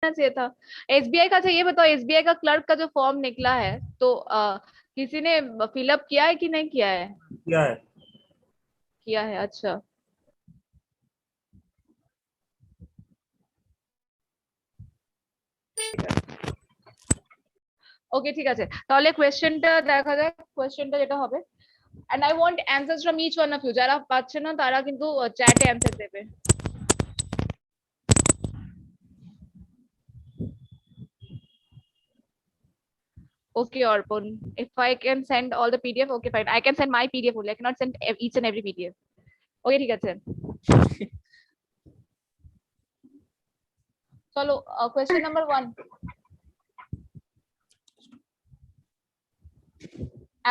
चाहिए था। एसबीआई का। अच्छा ये बताओ, एसबीआई का क्लर्क का जो फॉर्म निकला है तो किसी ने फिलअप किया है कि नहीं किया है? क्या है? किया है, अच्छा। ওকে ঠিক আছে, তাহলে কোয়েশ্চেনটা দেখা যাক। কোয়েশ্চেনটা যেটা হবে, and I want answers from each one of you. যারা পাচ্ছে না তারা কিন্তু চ্যাটে অ্যানসার দেবে। Okay, Arpon. If I can send all the PDF, okay, fine. I can send my PDF only. I cannot send each and every PDF. Okay, ঠিক আছে। চলো, কোয়েশ্চেন নাম্বার 1।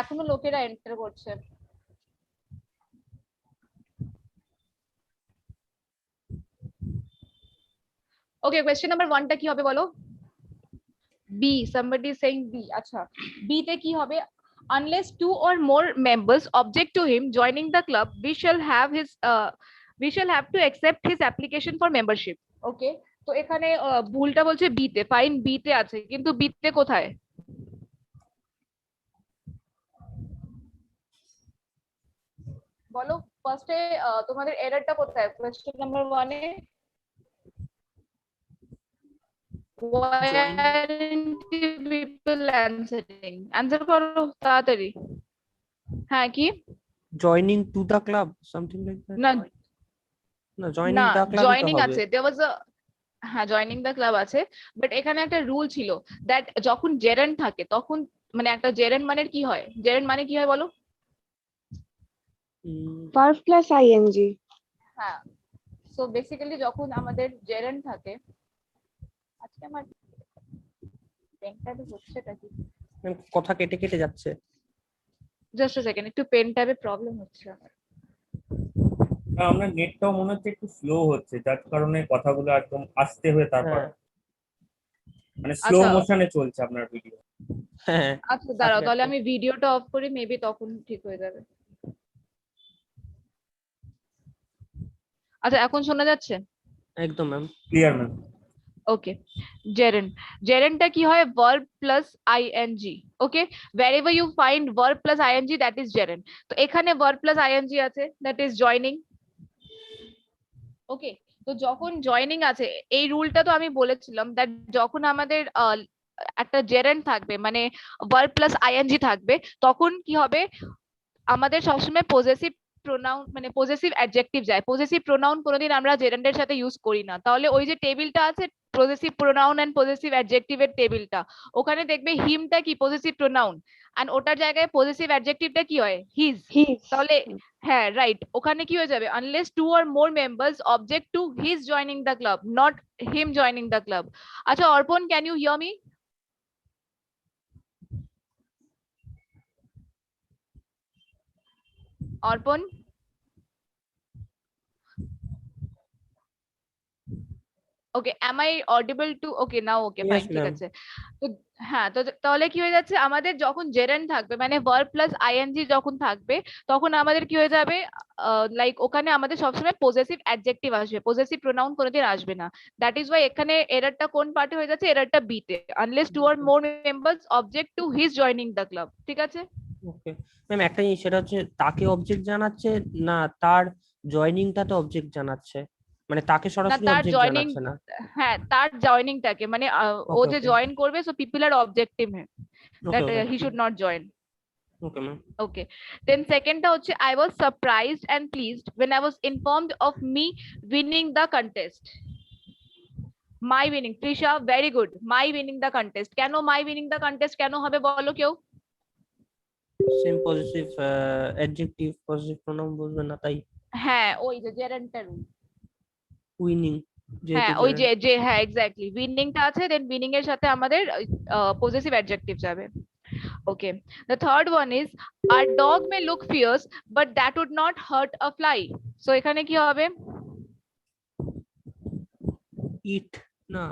এখনো লোকেরা এন্টার করছে। ওকে, কোয়েশ্চেন নাম্বার 1টা কি হবে বলো? B, somebody is saying B। আচ্ছা, বি তে কি হবে? Unless two or more members object to him joining the club, we shall have to accept his application for membership। ওকে, তো এখানে ভুলটা বলছে বি তে। ফাইন, বি তে আছে, কিন্তু বি তে কোথায় বলো? ফার্স্টে তোমাদের এররটা কোথায় question number 1 A? Why joining aren't people answering? Answer করো তাড়াতাড়ি। হ্যাঁ, কি? joining to the club something like that না না না, joining the club তো জয়নিং হবে আছে, দেয়ার ওয়াজ আ, হ্যাঁ জয়নিং দ্য ক্লাব আছে, বাট এখানে একটা রুল ছিল দ্যাট যখন জেরেন্ট থাকে তখন, মানে একটা জেরেন্ট মানে কি হয়? জেরেন্ট মানে কি হয় বলো? verb plus ing। হ্যাঁ, সো বেসিক্যালি যখন আমাদের জেরেন্ট থাকে, আজকে আমার পেনটা হচ্ছেটা কি? কথা কেটে কেটে যাচ্ছে জাস্ট আ সেকেন্ড, একটু পেন ট্যাবে প্রবলেম হচ্ছে আমার। আপনার নেটটাও মনে হচ্ছে একটু স্লো হচ্ছে, যার কারণে কথাগুলো একদম আস্তে হয়ে তারপর হ্যাঁ মানে স্লো আচ্ছা মোশনে চলছে আপনার ভিডিও। হ্যাঁ আচ্ছা, দাঁড়াও তাহলে আমি ভিডিওটা অফ করি, মেবি তখন ঠিক হয়ে যাবে। আচ্ছা, এখন শোনা যাচ্ছে? একদম ম্যাম ক্লিয়ার ম্যাম। ওকে, gerund। gerundটা কি হয়? verb plus ing। Okay, wherever you find verb plus ing, that is gerund। তো এখানে verb plus ing আছে, that is joining। ওকে, তো যখন জয়নিং আছে, এই রুলটা তো আমি বলেছিলাম দ্যাট যখন আমাদের একটা জেরেন্ট থাকবে, মানে verb plus ing থাকবে, তখন কি হবে? আমাদের সবসময় পজেসিভ প্রোনাউন, মানে পজেসিভ অ্যাডজেক্টিভ যায়। পজেসিভ প্রোনাউন কোনোদিন আমরা জেরেন্ডের সাথে ইউজ করি না। তাহলে ওই যে টেবিলটা আছে, পজেসিভ প্রোনাউন এন্ড পজেসিভ অ্যাডজেক্টিভের টেবিলটা, ওখানে দেখবে হিমটা কি? Possessive pronoun. এন্ড ওটার জায়গায় পজেসিভ অ্যাডজেক্টিভটা কি হয়? হিজ। his। তাহলে হ্যাঁ, রাইট, ওখানে কি হয়ে যাবে? Unless two or more members object to his joining the club, not him joining the club. আচ্ছা Arpan, can you hear me? অর্পণ, ওকে, am I audible to? Okay, now okay, Yes, fine, ঠিক ma'am. আছে। তো হ্যাঁ, তো তাহলে কি হয়ে যাচ্ছে? আমাদের যখন জেরেন্ট থাকবে, মানে verb plus ing যখন থাকবে, তখন আমাদের কি হয়ে যাবে? লাইক ওখানে আমাদের সবসময় পজেসিভ অ্যাডজেক্টিভ আসবে, পজেসিভ প্রোনাউন কোনোদিন আসবে না। দ্যাট ইজ ওয়াই এখানে এররটা কোন পার্টে হয়ে যাচ্ছে? এররটা বি তে। Unless two or more members object to his joining the club. ঠিক আছে? ওকে ম্যাম, একটা জিনিস, সেটা হচ্ছে তাকে অবজেক্ট জানাচ্ছে না তার জয়নিংটাতে অবজেক্ট জানাচ্ছে, মানে তাকে না, সরাসরি তার অবজেক্ট জয়নিং, জানাচ্ছে না। হ্যাঁ তার জয়নিংটাকে, মানে ও ওকে যে ওকে জয়েন করবে, সো পিপল আর অবজেক্টিভ হ্যাঁ, okay that okay he should not join. Okay ma'am. Okay. Then second টা হচ্ছে I was surprised and pleased when I was informed of me winning the contest. My winning, Trisha, very good. My winning the contest. কেন my winning the contest কেন হবে বলো কেউ? Same positive adjective positive pronoun বলবে না, তাই হ্যাঁ, ওই যে জেরেন্টার। উইনিং যেহেতু হ্যাঁ, ওই যে যে হ্যাঁ এক্স্যাক্টলি, উইনিংটা আছে, দেন উইনিং এর সাথে আমাদের পজেসিভ অ্যাডজেক্টিভ যাবে। Okay. The third one is our dog may look fierce, but that would not hurt a fly. So এখানে কি হবে? ইট না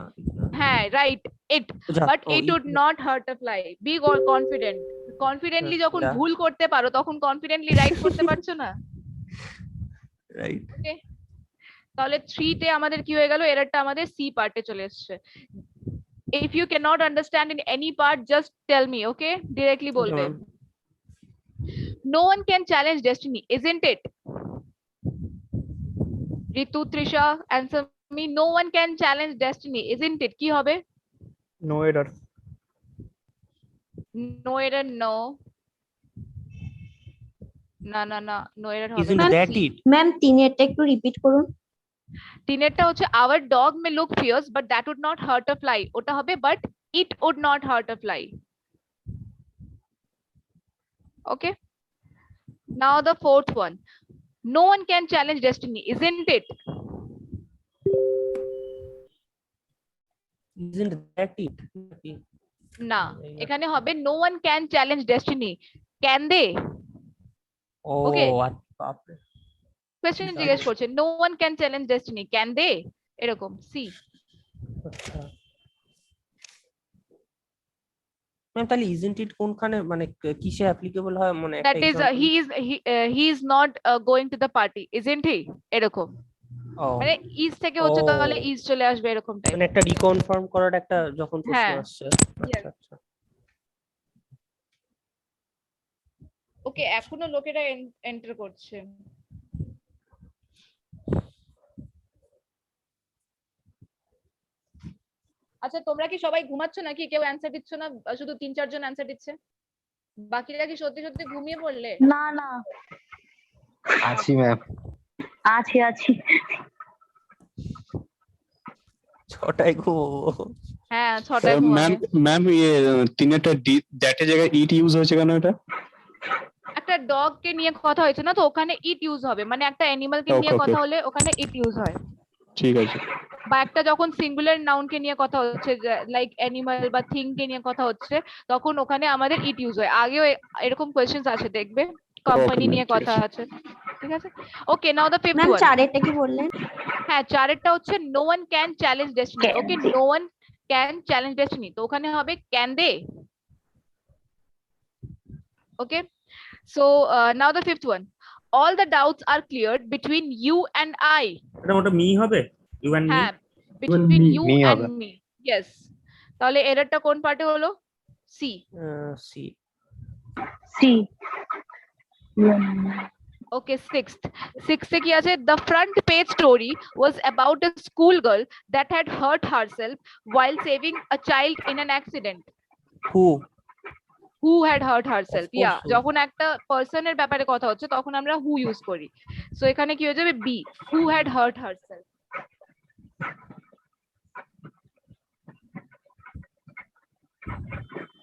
হ্যাঁ, right, it, but it it would not hurt a fly. Be confident. Confidently যখন ভুল করতে পারো তখন কনফিডেন্টলি রাইট করতে পারছো না? রাইট। ওকে, তাহলে 3 তে আমাদের কি হয়ে গেল? এররটা আমাদের সি পার্টে চলে এসেছে। if you cannot understand in any part, just tell me, okay? Directly Okay, bolbe. ma'am. No one can challenge destiny, isn't it? Ritu, Trisha, answer me. No one can challenge destiny, isn't it? Ki hobe? No error. No error, no. না না না, no error হবে Isn't না। that C. it? Ma'am তিনেরটা একটু repeat করুন। তিনেরটা হচ্ছে our dog may look fierce but that would not hurt a fly, ওটা হবে but it would not hurt a fly. Okay, now the fourth one. No one can challenge destiny, isn't it? Isn't that it? না, এখানে হবে no one can challenge destiny, can they? Okay. Oh, বাপরে। Question জানি। জিজ্ঞেস করছে no one can challenge destiny, can they? এরকম। C. আচ্ছা। Ma'am তাহলে isn't it কোনখানে মানে কিসে অ্যাপ্লিকেবল হয় মানে একটা that is example? he is not going to the party, isn't he? এরকম ও, মানে ইজ থেকে হচ্ছে ও। তাহলে ইজ চলে আসবে এরকম টাইপ। মানে একটা রিকনফার্ম করার একটা যখন প্রশ্ন হ্যাঁ। আসছে। Yes. আচ্ছা আচ্ছা। ওকে, এখনো লোকেরা এন্টার করছে। আচ্ছা, তোমরা কি সবাই ঘুমাচ্ছ নাকি? কেউ অ্যানসার দিচ্ছ না? শুধু 3-4 জন অ্যানসার দিচ্ছে, বাকিরা কি সত্যি সত্যি ঘুমিয়ে পড়লে? না না আছি ম্যাম। আছি আছি। ছটায় ঘুমোবো। হ্যাঁ, 6টায় ম্যাম ঘুমাবে। ম্যাম ইয়ে তিনটা দ্যাটের জায়গায় ইট ইউজ হয়েছে কেন এটা? একটা ডগ কে নিয়ে কথা হয়েছে না, তো ওখানে ইট ইউজ হবে, মানে একটা অ্যানিমাল কে নিয়ে Okay, okay. কথা হলে ওখানে ইট ইউজ হয়। ঠিক আছে। বা একটা যখন সিঙ্গুলার নাউন কে নিয়ে কথা হচ্ছে, লাইক অ্যানিমাল বা থিং কে নিয়ে কথা হচ্ছে, তখন ওখানে আমাদের ইট ইউজ হয়। আগেও এরকম কোয়েশ্চেনস আছে, দেখবে কোম্পানি ma'am, নিয়ে ঠিক কথা আছে। ঠিক আছে, okay, now the fifth ma'am one. চারেরটা কি বললেন? হ্যাঁ, চারেরটা হচ্ছে no one can challenge destiny. Okay, no one can challenge destiny, তো ওখানে হবে can they. Okay, so now the fifth one. All the doubts are cleared between you and I. এটা ওটা মি হবে, ইউ এন্ড মি। হ্যাঁ, between you Me and হবে। Me. Yes, তাহলে এররটা কোন পার্টে হলো? C. C. C. Okay, sixth কি আছে? The front page story was about a schoolgirl that had hurt herself while saving a child in an accident. Who had hurt herself? Of course Yeah, who. যখন একটা পার্সনের ব্যাপারে কথা হচ্ছে তখন আমরা who ইউজ করি। সো এখানে কি হয়ে যাবে? B, who had hurt herself.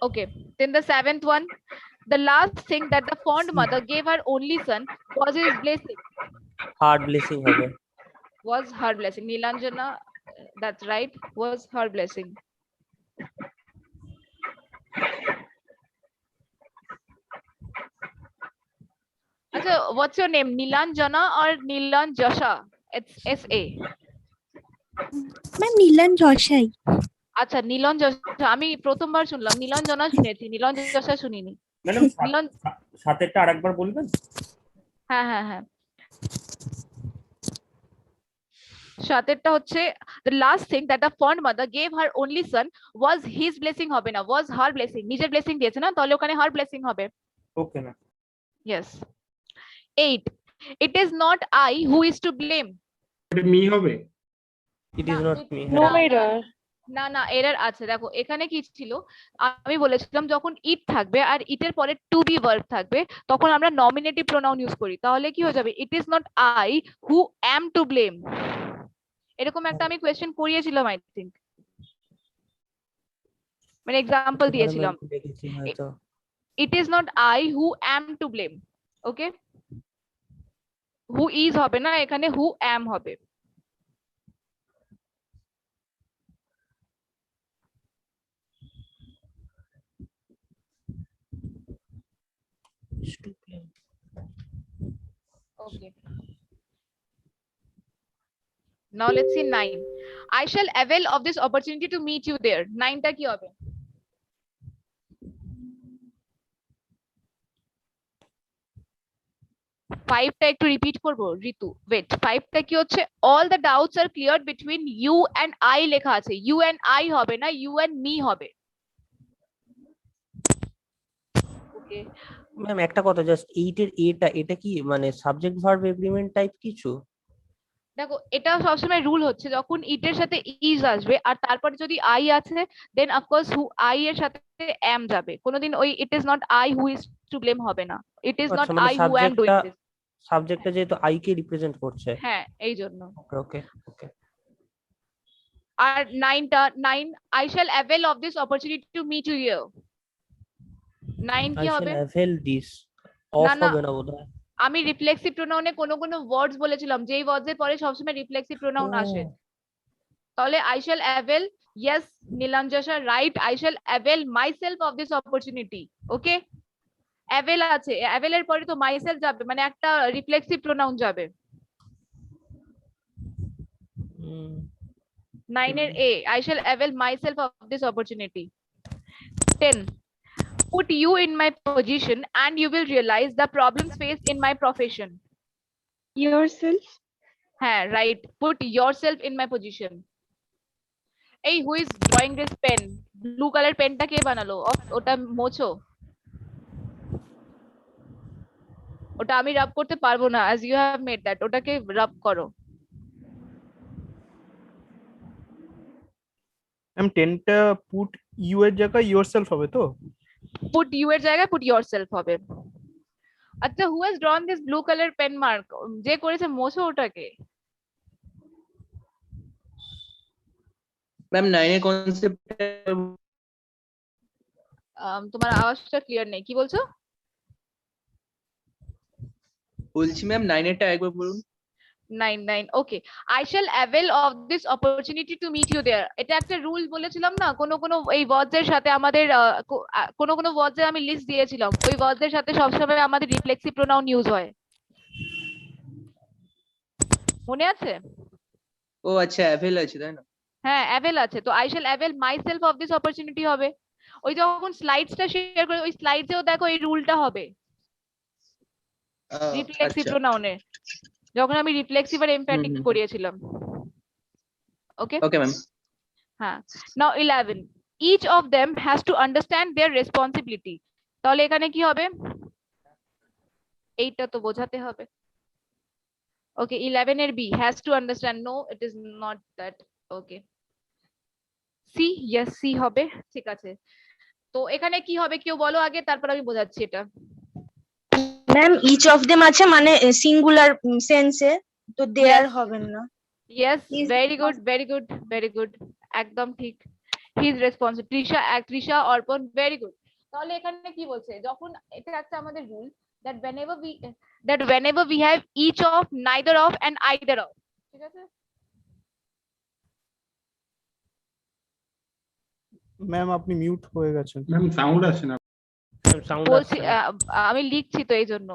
Okay, then the seventh one. The last thing that the fond mother gave her only son was his blessing. Hard blessing হবে। Was her blessing. Nilanjana, that's right, was her blessing. Acha, what's your name? Nilanjana or Nilanjasha? It's SA. Ma'am নীলান জশাই। আচ্ছা, নীলঞ্জসা আমি প্রথমবার শুনলাম, নীলঞ্জনা শুনেছি, নীলঞ্জসা শুনিনি। Madam Nilan, সাতেরটা আরেকবার বলবেন? হ্যাঁ হ্যাঁ হ্যাঁ, সাতেরটা হচ্ছে the last thing that the fond mother gave her only son was his blessing হবে না, was her blessing, নিজের blessing দিয়েছে না, তাহলে ওখানে her blessing হবে। Okay ma'am. Yes. 8. It is not I who is to blame. এটা me হবে। ইট is not me. No error. না না, এরর আছে। দেখো এখানে কি ছিল, আমি বলেছিলাম যখন ইট থাকবে আর ইটের পরে টু বি ভার্ব থাকবে তখন আমরা নমিনেটিভ প্রোনাউন ইউজ করি, তাহলে কি হয়ে যাবে? ইট is not I who am to blame. এরকম একটা আমি কোয়েশ্চেন করিয়েছিলাম আই থিংক, মানে এক্সাম্পল দিয়েছিলাম। দেখেছি হয়তো। ইট is not I who am to blame. Okay, who is হবে না, এখানে হু অ্যাম হবে। Okay. Now let's see 9. I shall avail of this opportunity to meet you there. 9 টা কি হবে? 5টা একটু রিপিট করব ঋতু, ওয়েট, 5টা কি হচ্ছে, all the doubts are cleared between you and I লেখা আছে, ইউ এন্ড আই হবে না, ইউ এন্ড মি হবে। ওকে, ম্যাম একটা কথা, জাস্ট 8 এর এটা কি মানে সাবজেক্ট ভার্ব এগ্রিমেন্ট টাইপ কিছু? দেখো এটা সবসময় রুল হচ্ছে যখন ইটের সাথে ইজ আসবে আর তারপরে যদি আই আছে দেন অফকোর্স হু আই এর সাথে এম যাবে, কোনোদিন ওই it is not I who is to blame হবে না, ইট ইজ নট আচ্ছা, মানে I who am doing this. সাবজেক্টটা যেহেতু আই কে রিপ্রেজেন্ট করছে। হ্যাঁ এই জন্য। Okay okay okay. আর 9 I shall avail of this opportunity to meet you. 9 I কি শ্যাল হবে? অ্যাভেল দিস, অফ না, হবে না বোধহয়। আমি রিফ্লেক্সিভ প্রোনাউনে কোনো ওয়ার্ডস বলেছিলাম যেই ওয়ার্ডস এর পরে সবসময় রিফ্লেক্সিভ প্রোনাউন আসে, তাহলে I shall avail, yes Nilanjasha right, I shall avail myself of this opportunity. Okay, avail আছে, অ্যাভেল এর পরে তো মাইসেলফ যাবে, মানে একটা রিফ্লেক্সিভ প্রোনাউন যাবে। 9 এর এ, I shall avail myself of this opportunity. 10, put you in my position and you will realize the problems faced in my profession. yourself, হ্যাঁ right, put yourself in my position. এই who is drawing this pen, blue color পেনটা কে বানালো? ওটা মোছো, ওটা আমি রাব করতে পারবো না, as you have made that, ওটাকে রাব করো। ম্যাম 10টা পুট ইউ এর জায়গায় ইয়োরসেলফ হবে তো? put you এর জায়গায় put yourself হবে। আচ্ছা, who has drawn this blue color pen mark, যে করেছে মোছো ওটাকে? ম্যাম 9 এর কনসেপ্ট তোমার আওয়াজটা ক্লিয়ার নেই, কি বলছো? বলছি ম্যাম 9 এরটা একবার বলুন। 9 okay, I shall avail of this opportunity to meet you there, এটা একটা রুল বলেছিলাম না, কোনো এই ওয়ার্ডস এর সাথে আমাদের কোনো ওয়ার্ডস এর আমি লিস্ট দিয়েছিলাম, ওই ওয়ার্ডস এর সাথে সবসময় আমাদের রিফ্লেক্সিভ প্রোনাউন ইউজ হয়, মনে আছে? ও আচ্ছা, অ্যাভেল আছে তাই না? হ্যাঁ অ্যাভেল আছে, তো I shall avail myself of this opportunity হবে। ওই যখন স্লাইডসটা শেয়ার করে ওই স্লাইডসেও দেখো এই রুলটা হবে রিফ্লেক্সিভ আচ্ছা প্রোনাউনে, যখন আমি রিফ্লেক্সিভ আর এমফ্যাটিক হুম। করিয়েছিলাম। ওকে ওকে ম্যাম। হ্যাঁ, নাও 11, each of them has to understand their responsibility, তাহলে এখানে কি হবে? এইটা তো বোঝাতে হবে। ওকে, 11 এর B, has to understand, no it is not that. Okay, C, yes C হবে, ঠিক আছে। তো এখানে কি হবে কেউ বলো আগে, তারপর আমি বোঝাচ্ছি এটা। ম্যাম ইচ অফ দেম আছে মানে সিঙ্গুলার সেন্সে, তো দেয়ার হবে না। Yes, He's very good, very good, very good, একদম ঠিক। হি ইজ রেসপন্সিবল, তৃষা অর্পণ, ভেরি গুড। তাহলে এখানে কি বলছে, যখন এটা একটা আমাদের rule that whenever we have each of, neither of and either of, ঠিক আছে? ম্যাম আপনি মিউট হয়ে গেছেন। ম্যাম সাউন্ড আসে না। সাউন্ড বলছি আসছে না। আমি লিখছি তো এই জন্য।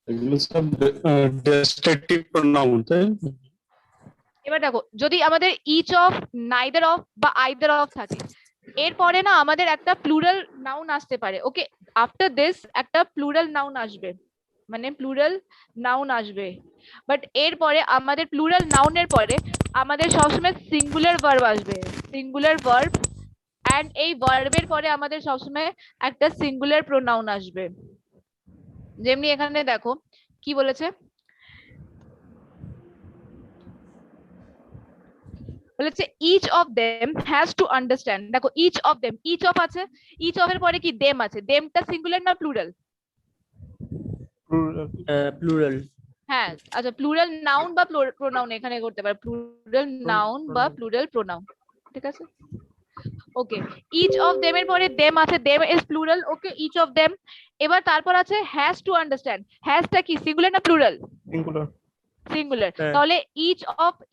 এগুলো সব ডেস্ট্রাকটিভ প্রোনাউন, তাই না? এবার দেখো, যদি আমাদের ইচ অফ, নাইদার অফ বা আইদার অফ থাকে, এরপরে না আমাদের একটা প্লুরাল নাউন আসতে পারে। ওকে, আফটার দিস একটা প্লুরাল নাউন আসবে, মানে প্লুরাল নাউন আসবে, বাট এরপরে আমাদের প্লুরাল নাউনের পরে আমাদের সবসময় সিঙ্গুলার ভার্ব আসবে, সিঙ্গুলার ভার্ব, এন্ড এই ভার্বের পরে আমাদের সবসময় একটা সিঙ্গুলার প্রোনাউন আসবে। যেমনি এখানে দেখো কি বলেছে, বলেছে each of them has to understand, দেখো each of them, each of আছে, each of এর পরে কি them আছে, themটা সিঙ্গুলার না প্লুরাল? প্লুরাল। হ্যাঁ আচ্ছা, প্লুরাল নাউন বা প্রোনাউন এখানে করতে পারে, প্লুরাল নাউন বা প্লুরাল প্রোনাউন, ঠিক আছে? ওকে, each of them এর পরে them আছে, them is plural, okay each of them। এবার তারপর আছে has to understand, hasটা কি সিঙ্গুলার না প্লুরাল? সিঙ্গুলার। সিঙ্গুলার। হ্যাঁ। তাহলে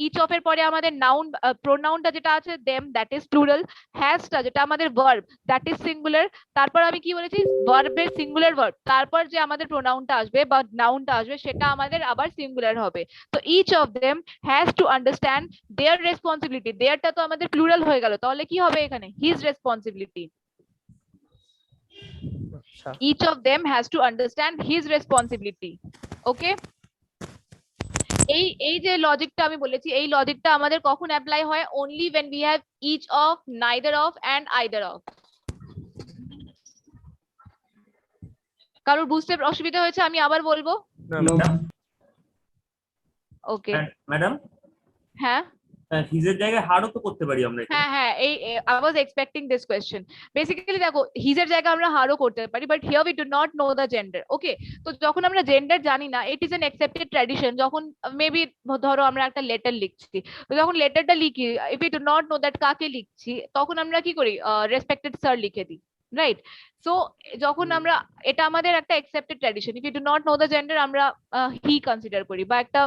ইচ অফ এর পরে আমাদের নাউন প্রোনাউনটা যেটা আছে দেম দ্যাট ইজ প্লুরাল, হ্যাজটা যেটা আমাদের ভার্ব দ্যাট ইজ সিঙ্গুলার। তারপর আমি কি বলেছি, ভার্বের সিঙ্গুলার ভার্ব, তারপর যে আমাদের প্রোনাউনটা আসবে বা নাউনটা আসবে সেটা আমাদের আবার সিঙ্গুলার হবে। তো each of them has to understand their responsibility, দেয়ারটা তো আমাদের প্লুরাল হয়ে গেল, তাহলে কি হবে এখানে হিজ রেসপন্সিবিলিটি। আচ্ছা Each of them has to understand his responsibility. Okay? এই যে লজিকটা আমি বলেছি, এই লজিকটা আমাদের কখন অ্যাপ্লাই হয়? only when we have each of, neither of and either of. কারোর বুঝতে অসুবিধা হয়েছে আমি আবার বলবো? না ওকে ম্যাডাম, হ্যাঁ হিজের জায়গায় হারও তো করতে পারি আমরা এখানে। হ্যাঁ এই I was expecting this question. Basically দেখো হিজের জায়গায় আমরা হারও করতে পারি, but here we do not know the gender. ওকে, তো যখন আমরা জেন্ডার জানি না, it is an accepted tradition, যখন মেবি ধরো আমরা একটা লেটার লিখছি, তো যখন লেটারটা লিখি if we do not know that কাকে লিখছি, তখন আমরা কি করি রেসপেক্টেড স্যার লিখে দিই, রাইট? সো যখন আমরা, এটা আমাদের একটা accepted tradition, if we do not know the gender আমরা হি কনসিডার করি বা একটা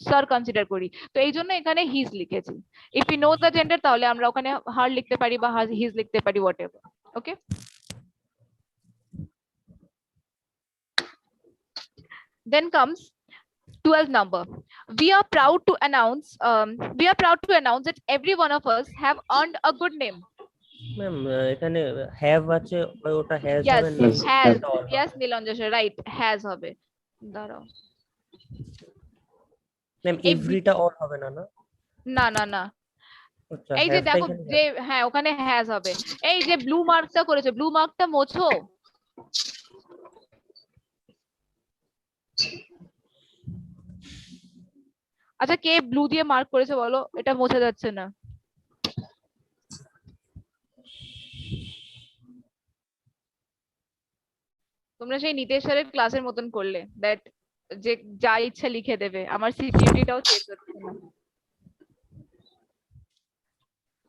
স্যার কনসিডার করি, তো এই জন্য এখানে হিজ লিখেছি। if we know the gender তাহলে আমরা ওখানে হার লিখতে পারি বা হিজ লিখতে পারি, whatever. Okay, then comes 12th number. We are proud to announce that every one of us have earned a good name. Ma'am এখানে হ্যাভ আছে, ওটা হ্যাজ Yes, হবে না? has. এটা all হবে। Yes, Nilanjan, right, has হবে। দাঁড়াও, ma'am এভরিটা all হবে না? না না না না, আচ্ছা এই যে have টা দেখো এখানে যে হ্যাঁ ওখানে হ্যাজ হবে। এই যে ব্লু মার্কটা করেছে, ব্লু মার্কটা মোছো। আচ্ছা কে ব্লু দিয়ে মার্ক করেছে বলো, এটা মোছা যাচ্ছে না। তোমরা সেই নীতেশ স্যারের ক্লাসের মতন করলে, দ্যাট যে যা ইচ্ছা লিখে দেবে, আমার সিকিউরিটিটাও চেক হচ্ছে না।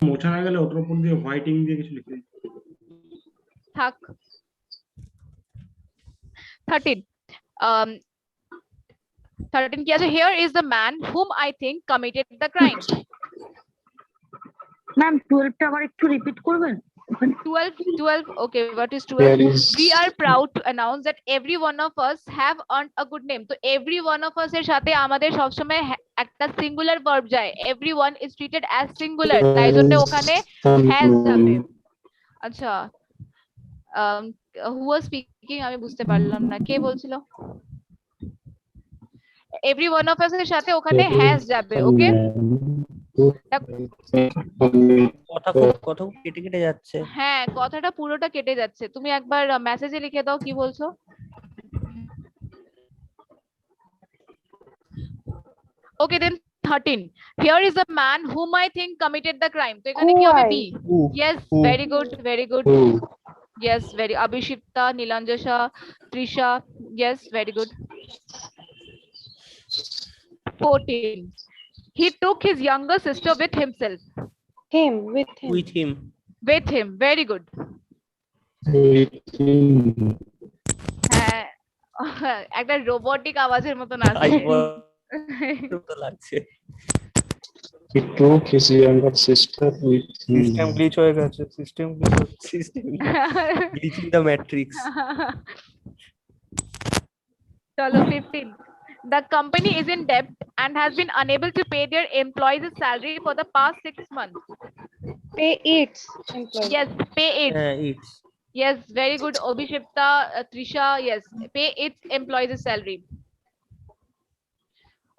মোছা হয়ে গেলে ওটার উপর দিয়ে হোয়াইটিং দিয়ে কিছু লিখে দিতে হবে। থাক। 13 13 কি আছে? Here is the man whom I think committed the crime. Ma'am 12 টা আবার একটু রিপিট করবেন? 12 okay, what is There 12? is We are proud to announce that every one of us have earned a good name. তো every one of us এর সাথে আমাদের সবসময় একটা সিঙ্গুলার ভার্ব যায়, everyone is treated as singular, তাই জন্য ওখানে has যাবে। আচ্ছা who was speaking আমি বুঝতে পারলাম না, কে বলছিল? every one of us এর সাথে ওখানে has যাবে। ওকে, কথা খুব কেটে কেটে যাচ্ছে। হ্যাঁ কথাটা পুরোটা কেটে যাচ্ছে, তুমি একবার মেসেজে লিখে দাও কি বলছো। Okay, then 13. Here is the man whom I think committed the crime. তো এখানে কি হবে? Who I? be. Yes, very good, very good. Yes, very. Abhishipta, Nilanjasha, Trisha. Yes, very good. 14. He took his younger sister with himself. Him, with him. With him. With him, very good. হ্যাঁ একটা robotic আওয়াজের মতন আছে। তো লাগছে। he took his younger sister with him. System glitch হয়ে গেছে, system system glitching the matrix. Chalo, 15. The company is in debt and has been unable to pay their employees' salary for the past 6 months. Pay its employees. Yes, pay it. হ্যাঁ it's. Yes, very good. Abhishipta, Trisha, yes, pay its employees' salary.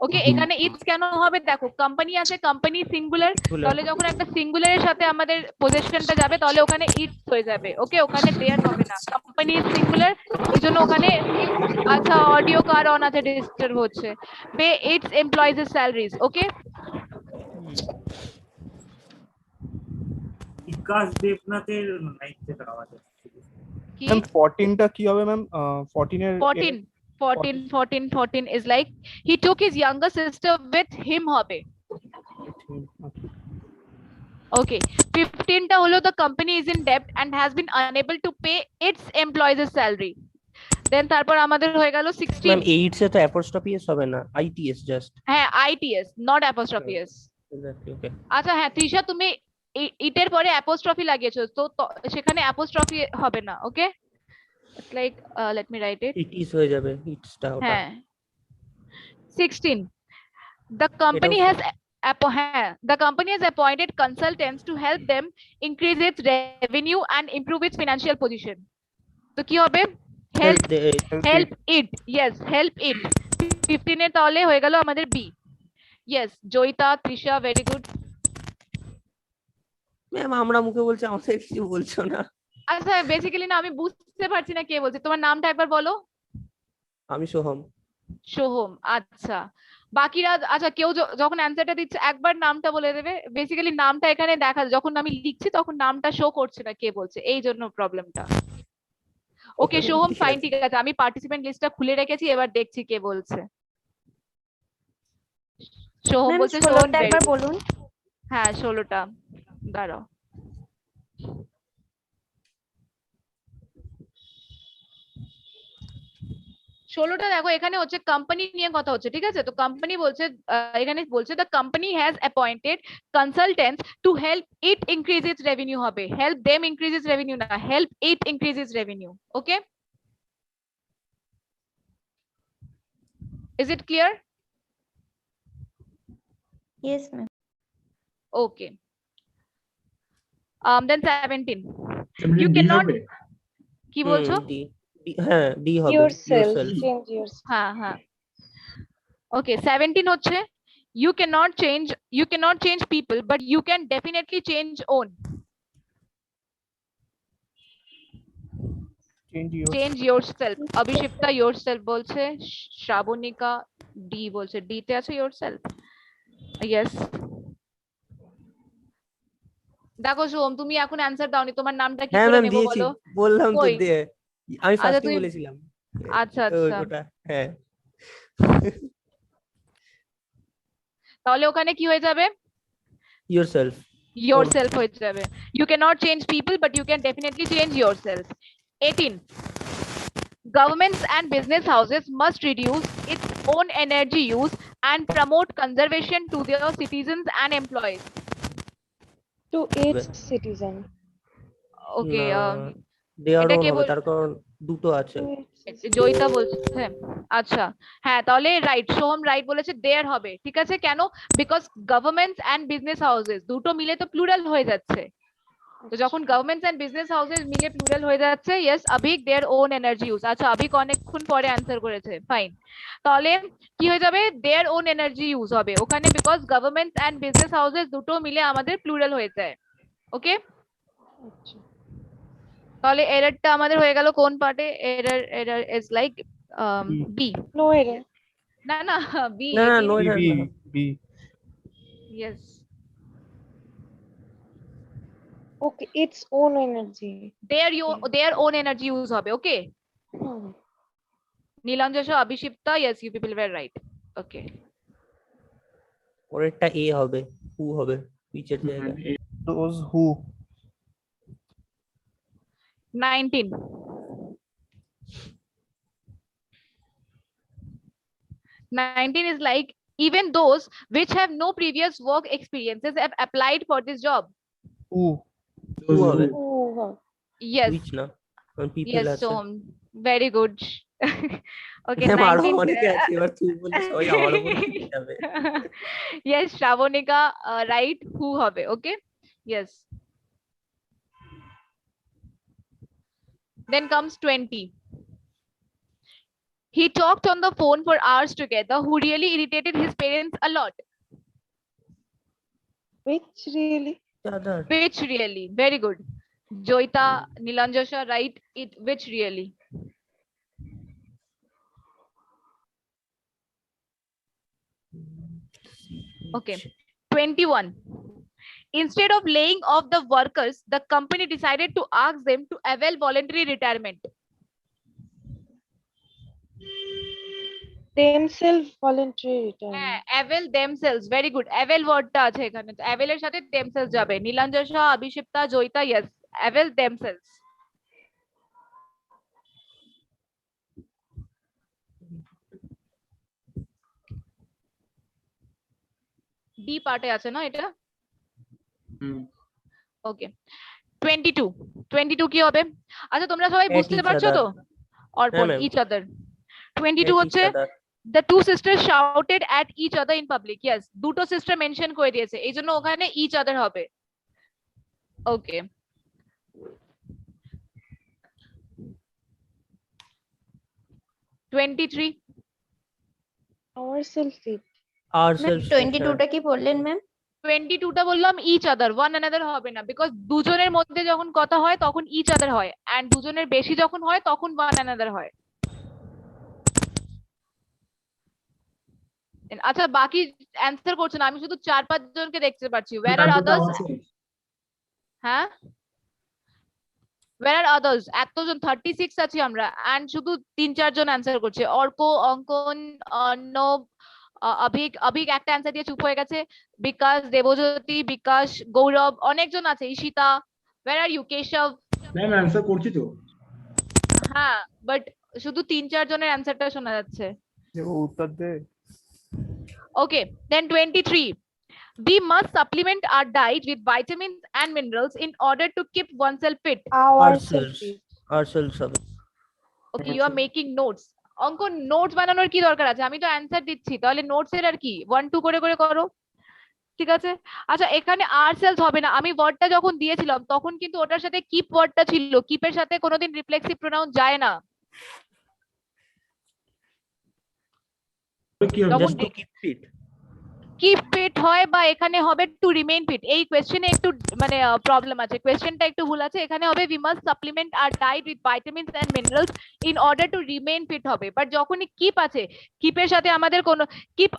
ওকে, এখানে it's কেন হবে? দেখো company আছে, company singular, তাহলে যখন একটা সিঙ্গুলারের সাথে আমাদের পজিশনটা যাবে তাহলে ওখানে ইটস হয়ে যাবে। ওকে, ওখানে দেয়ার হবে না, কোম্পানি সিঙ্গুলার, এইজন্য ওখানে আচ্ছা অডিও কার অন আছে, ডিস্টার্ব হচ্ছে। পে ইটস এমপ্লয়িজ এর স্যালারিজ। ওকে, বিকাশ দেবনাথের নাইট থেকে আওয়াজ আসছে। কি ম্যাম 14 টা কি হবে ম্যাম? 14 এর 14 is like he took his younger sister with him হবে। Okay, 15 টা হলো the company is in debt and has been unable to pay its employees' salary. দেন তারপর আমাদের হয়ে গেল 16 ম্যাম এইটস এ তো অ্যাপোস্ট্রফি এস হবে না, আইটিএস জাস্ট। হ্যাঁ I T S not apostrophe S. Exactly, okay. আচ্ছা হ্যাঁ তৃষা তুমি ইটের পরে অ্যাপোস্ট্রফি লাগিয়েছো তো সেখানে অ্যাপোস্ট্রফি হবে না, okay? It's like let me write it. It is হয়ে যাবে, ইটসটা ওটা। হ্যাঁ 16 the company এটাও has the company has appointed consultants to help them increase its revenue and improve its financial position. তো কি হবে? help help it, yes help it। 15 এর তাহলে হয়ে গেল আমাদের B. yes Joyita Trisha very good. Ma'am আমরা মুখে বলছি, আমাদের কিছু বলছো না। আচ্ছা বেসিক্যালি না আমি বুঝতে পারছি না কে বলছে, তোমার নামটা একবার বলো। আমি সোহম। সোহম, আচ্ছা। বাকিরা আচ্ছা কেউ যখন অ্যান্সারটা দিচ্ছে একবার নামটা বলে দেবে। বেসিক্যালি নামটা এখানে দেখা, যখন আমি লিখছি তখন নামটা শো করছে না কে বলছে, এই জন্য প্রবলেমটা। ওকে Okay, সোহম ঠিক ফাইন, আছে। ঠিক আছে, আমি পার্টিসিপেন্ট লিস্টটা খুলে রেখেছি, এবার দেখছি কে বলছে। সোহম ম্যাম বলছে সোহম 16টা একবার বলুন। হ্যাঁ 16টা, দাঁড়াও। ষোলোটা দেখো এখানে হচ্ছে কোম্পানি নিয়ে কথা হচ্ছে, ঠিক আছে? তো কোম্পানি বলছে এখানে বলছে the company has appointed consultants to help it increase its revenue হবে, help them increase its revenue না, help it increase its revenue. Okay, is it clear? Yes ma'am. Okay then 17 এমনি you ডি cannot, হবে? কি বলছো? হ্যাঁ D হবে, Yourself, yourself। change yourself. হ্যাঁ হ্যাঁ ওকে 17 হচ্ছে you cannot change people but you can definitely change own, change yourself। অভিষিপ্তা yourself বলছে, শ্রাবণিকা ডি বলছে, ডি তে আছে yourself। ইয়েস দেখো সোম তুমি এখন অ্যানসার দাওনি, তোমার নামটা কি হ্যাঁ করে ম্যাম নেব দিয়েছি, বলো? বললাম তো কই? দিয়ে, আমি আচ্ছা ফার্স্টই তুমি, বলেছিলাম। আচ্ছা আচ্ছা ওটা হ্যাঁ। তাহলে ওখানে কি হয়ে যাবে? yourself। yourself হয়ে যাবে। you cannot change people but you can definitely change yourself। 18 governments and business houses must reduce its own energy use and promote conservation to their citizens and employees। To each citizen. ওকে দেয়ার এটা on কে হবে, বল, তার কারণ দুটো আছে। জয়িতা বলছে। আচ্ছা হ্যাঁ তাহলে রাইট, সোহম রাইট বলেছে, দেয়ার হবে, ঠিক আছে? কেন? Because governments and business houses দুটো মিলে তো প্লুরাল হয়ে যাচ্ছে, তো যখন গভর্নমেন্টস এন্ড বিজনেস হাউসেস মিলে প্লুরাল হয়ে যাচ্ছে, yes Avik their own energy use. আচ্ছা আভিক অনেকক্ষণ পরে অ্যান্সার করেছে, ফাইন। তাহলে কি হয়ে যাবে? দেয়ার ওন এনার্জি ইউজ হবে ওখানে, because governments and business houses দুটো মিলে আমাদের প্লুরাল হয়ে যায়। ওকে, তাহলে এররটা আমাদের হয়ে গেল কোন পার্টে? Error is like B. No error. না না বি, না না নো এটা B B yes Okay, its own energy. their own energy use হবে। Okay, Nilanjasha Abhishipta, yes you people were right. Okay পরেরটা এ হবে, হু হবে পিচের জায়গায়। Those who 19 19 is like even those which have no previous work experiences have applied for this job। হু হু হবে, Oh, yes which না, কারণ people yes আছে। so very good okay ma'am আরো 19 অনেকে আছে, এবার তুই বলে সবাই আমার উপর চলে যাবে। yes শ্রাবণিকা right who হবে। ওকে yes then comes 20 he talked on the phone for hours together who really irritated his parents a lot। which really? দাদা which really, very good Joita, Nilanjasha right it, which really। Okay 21 instead of laying off the workers the company decided to ask them to avail voluntary retirement। Themselves voluntary retirement. হ্যাঁ avail themselves, very good avail wordটা আছে এখানে, তো avail এর সাথে themselves যাবে। Nilanjasha Abhishipta Joyita, yes avail themselves। D পার্টে আছে না এটা? হুম ওকে 22 কি হবে? আচ্ছা তোমরা সবাই At বুঝতে each পারছো তো? other. অর্পণ ma'am. each other 22 At হচ্ছে each other. the two sisters shouted at each other in public. Yes, দুটো সিস্টার মেনশন করে দিয়েছে, এই জন্য ওখানে each other হবে। ওকে 23 ourselves fit Ourselves. fit, 22টা কি বললেন ম্যাম? 22টা বললাম each other, one another হবে না, বিকজ দুজনের মধ্যে যখন কথা হয় তখন each other হয়, and দুজনের বেশি যখন হয় তখন one another হয়। আচ্ছা বাকি অ্যানসার করছে না, আমি শুধু 4-5 জনকে দেখতে পাচ্ছি। where are others? হ্যাঁ where are others? এতজন 36 আছি আমরা, and শুধু 3-4 জন অ্যানসার করছে। অর্ক, অঙ্কন, অর্ণব, অভিক একটা অ্যানসার দিয়ে চুপ হয়ে গেছে, বিকাশ, দেবজ্যোতি, বিকাশ, গৌরব, অনেকজন আছে, Ishita. where are you? Keshab. Ma'am answer করছি তো। হ্যাঁ বাট শুধু 3-4 জনের অ্যানসারটা শোনা যাচ্ছে। ও উত্তর দে। Okay, then 23. We must supplement our diet with vitamins and minerals in order to keep oneself fit. Ourselves. Ourselves হবে। Okay, you are making notes. অঙ্ক নোটস বানানোর কি দরকার আছে? আমি তো অ্যানসার দিচ্ছি, তাহলে নোটস এর আর কি 1-2 করে করে করো, ঠিক আছে? আচ্ছা এখানে ourselves হবে না, আমি ওয়ার্ডটা যখন দিয়েছিলাম তখন কিন্তু ওটার সাথে কিপ ওয়ার্ডটা ছিল, কিপের সাথে কোনোদিন রিফ্লেক্সিভ প্রোনাউন যায় না। কি হবে? Just to keep fit. Keep fit হয় বা এখানে হবে টু রিমেইন ফিট। এই কোশ্চেনে একটু মানে প্রবলেম আছে, কোশ্চেনটা একটু ভুল আছে। এখানে হবে we must supplement our diet with vitamins and minerals in order to remain fit হবে। বাট যখনই কিপ আছে, কিপের সাথে আমাদের কোনো কিপ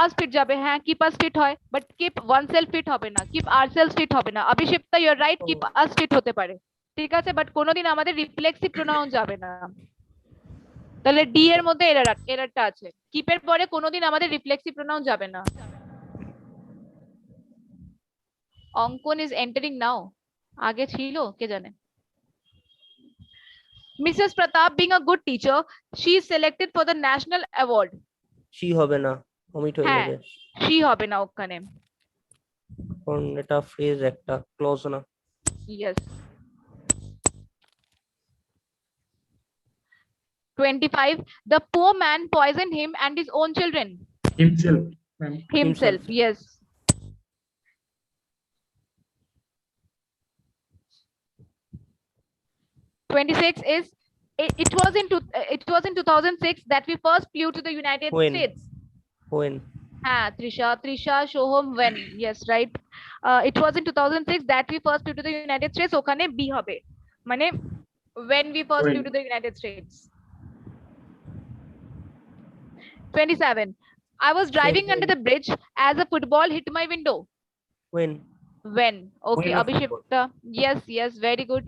আস ফিট যাবে, হ্যাঁ কিপ আস ফিট হয়, বাট কিপ ওয়ানসেলফ ফিট হবে না, কিপ আওরসেলফ ফিট হবে না। Abhishipta you are right, keep us fit হতে পারে, ঠিক আছে, বাট কোনোদিন আমাদের রিফ্লেক্সিভ প্রোনাউন যাবে না। তাহলে ডি এর মধ্যে এররটা আছে, কিপের পরে কোনোদিন আমাদের রিফ্লেক্সিভ প্রোনাউন যাবে না। অঙ্কন ইজ এন্টারিং নাও, আগে ছিল কে জানে। Mrs Pratap being a good teacher, she is selected for the national award. She হবে না, omit হয়ে হ্যাঁ যাবে। শি হবে না ওখানে, কারণ এটা ফ্রেজ একটা ক্লজ না। Yes. 25 the poor man poisoned him and his own children. Himself ma'am. Himself, yes. Is it was in 2006 that we first flew to the United When? States. When? Trisha, Shoham, when? Yes, right. It was in 2006 that we first flew to the United States. ওখানে B হবে, মানে when we first flew When? to the United States. 27 I was driving under the bridge as a football hit my window. When? When? Okay, When of Abhishekta. Yes, very good.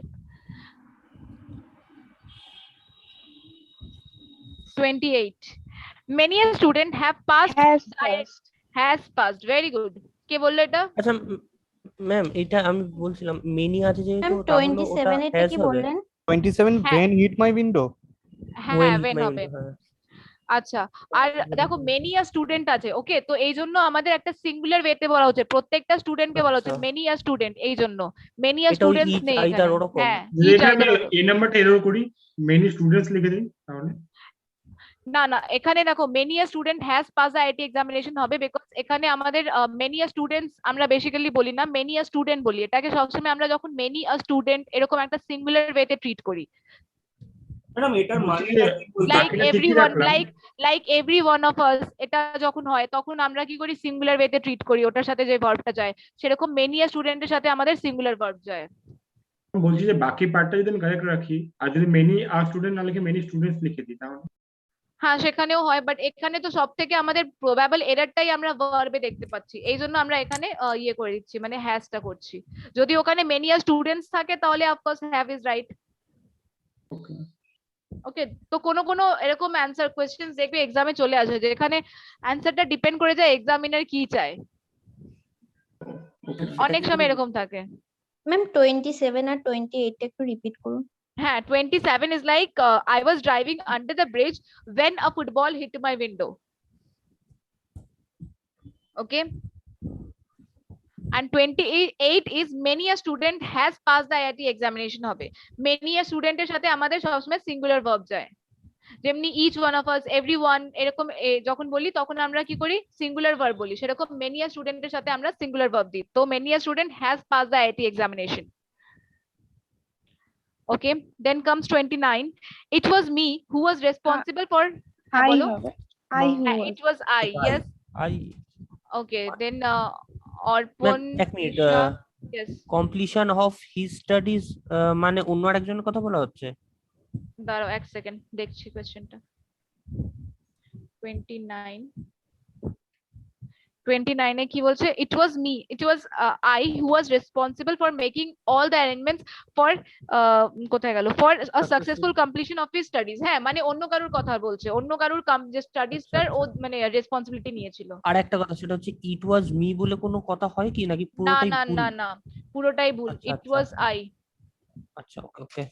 28 many a student have passed has passed. Very good. কে বললো এটা? আচ্ছা ma'am এটা আমি বলছিলাম many আছে যেহেতু ma'am তাহলে ওটা 27 এটা has কি হবে। বললেন? 27 হ্যাঁ। when hit my window. হ্যাঁ When when my হবে। window, হ্যাঁ। আচ্ছা আর দেখো মেনি আ স্টুডেন্ট আছে, ওকে, তো এই জন্য আমাদের একটা সিঙ্গুলার ওয়েতে বলা হচ্ছে, প্রত্যেকটা স্টুডেন্টকে বলা হচ্ছে আচ্ছা। মেনি আ স্টুডেন্ট, এই জন্য মেনি আ এটা ওই স্টুডেন্টস each, নেই either এখানে। ওরকম। হ্যাঁ এখানে এই নাম্বারটা এরর করি, মেনি স্টুডেন্টস লিখে দিই তাহলে। না এখানে দেখো many a student has pass the IT examination হবে, বিকজ এখানে আমাদের মেনি আ স্টুডেন্টস আমরা বেসিক্যালি বলি না, মেনি আ স্টুডেন্ট বলি। এটাকে সবসময় আমরা যখন মেনি আ স্টুডেন্ট এরকম একটা সিঙ্গুলার ওয়েতে ট্রিট করি, ম্যাডাম এটার বলছি মানে যে লাইক বাকিটা ঠিকই এভরিওয়ান, রাখলাম। লাইক এভরি ওয়ান অফ আস, এটা যখন হয় তখন আমরা কি করি সিঙ্গুলার ওয়েতে ট্রিট করি, ওটার সাথে যে ভার্বটা যায়, সেরকম মেনি আ স্টুডেন্টের সাথে আমাদের সিঙ্গুলার ভার্ব যায়। বলছি যে বাকি পার্টটা যদি আমি কারেক্ট রাখি আর যদি মেনি আর স্টুডেন্ট না লিখে মেনি স্টুডেন্টস লিখে দিই তাহলে। হ্যাঁ সেখানেও হয়, বাট এখানে তো সব থেকে আমাদের প্রবাবল এররটাই আমরা ভার্বে দেখতে পাচ্ছি, এই জন্য আমরা এখানে ইয়ে করে দিচ্ছি, মানে হ্যাজটা করছি। যদি ওখানে মেনি আ স্টুডেন্টস থাকে তাহলে অফকোর্স হ্যাভ ইজ রাইট। ওকে ওকে, তো কোনো এরকম অ্যানসার কোয়েশ্চেন্স দেখবে এক্সামে চলে আসে যেখানে অ্যানসারটা ডিপেন্ড করে যায় এক্সামিনার কি চায়, ওকে অনেক সময় এরকম থাকে। ম্যাম 27 আর 28 টা একটু রিপিট করুন। হ্যাঁ 27 is like I was driving under the bridge when a football hit my window. Okay. And 28 is many a student has passed the IIT examination হবে many a student এর সাথে আমাদের সবসময় সিঙ্গুলার ভার্ব যায় যেমনি each one of us everyone এরকম যখন বলি তখন আমরা কি করি সিঙ্গুলার ভার্ব বলি সেরকম many a student এর সাথে আমরা সিঙ্গুলার ভার্ব দিই তো many a student has passed the IIT examination. Okay, then comes 29. It was me who was responsible for I বলো? হবে I who was. It was I. Yes. I Okay, then ma'am, Orpon. এক minute Isha, yes. Completion of his studies মানে অন্য আরেকজনের কথা বলা হচ্ছে দাঁড়াও এক সেকেন্ড দেখছি কোয়েশ্চেনটা 29 এ কি বলছে it was me it was I who was responsible for making all the arrangements for কোথায় গেল for a successful completion of his studies হ্যাঁ মানে অন্য কারোর কথা বলছে অন্য কারোর যে স্টাডিজটার ও মানে রেসপন্সিবিলিটি নিয়েছিল আর একটা কথা সেটা হচ্ছে ইট ওয়াজ মি বলে কোনো কথা হয় কি নাকি না পুরোটাই না ভুল না না পুরোটাই ভুল আচ্ছা, it আচ্ছা। was I আচ্ছা ওকে ওকে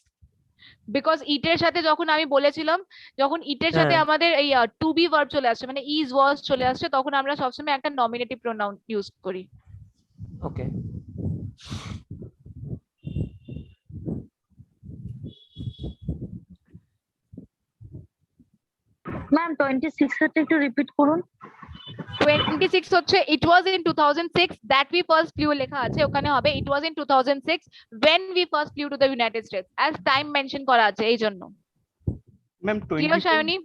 বিকজ ইটের সাথে যখন আমি বলেছিলাম যখন ইটের সাথে হ্যাঁ। আমাদের এই টু বি ভার্ব চলে আসছে মানে ইজ ওয়াজ চলে আসছে তখন আমরা সবসময় একটা নমিনেটিভ প্রোনাউন ইউজ করি ওকে ম্যাম 26 এরটা একটু রিপিট করুন 26 হচ্ছে it was in 2006 that we first flew লেখা আছে ওখানে হবে it was in 2006 when we first flew to the United States as time mention করা আছে এই জন্য ম্যাম ক্লিয়ার সায়নী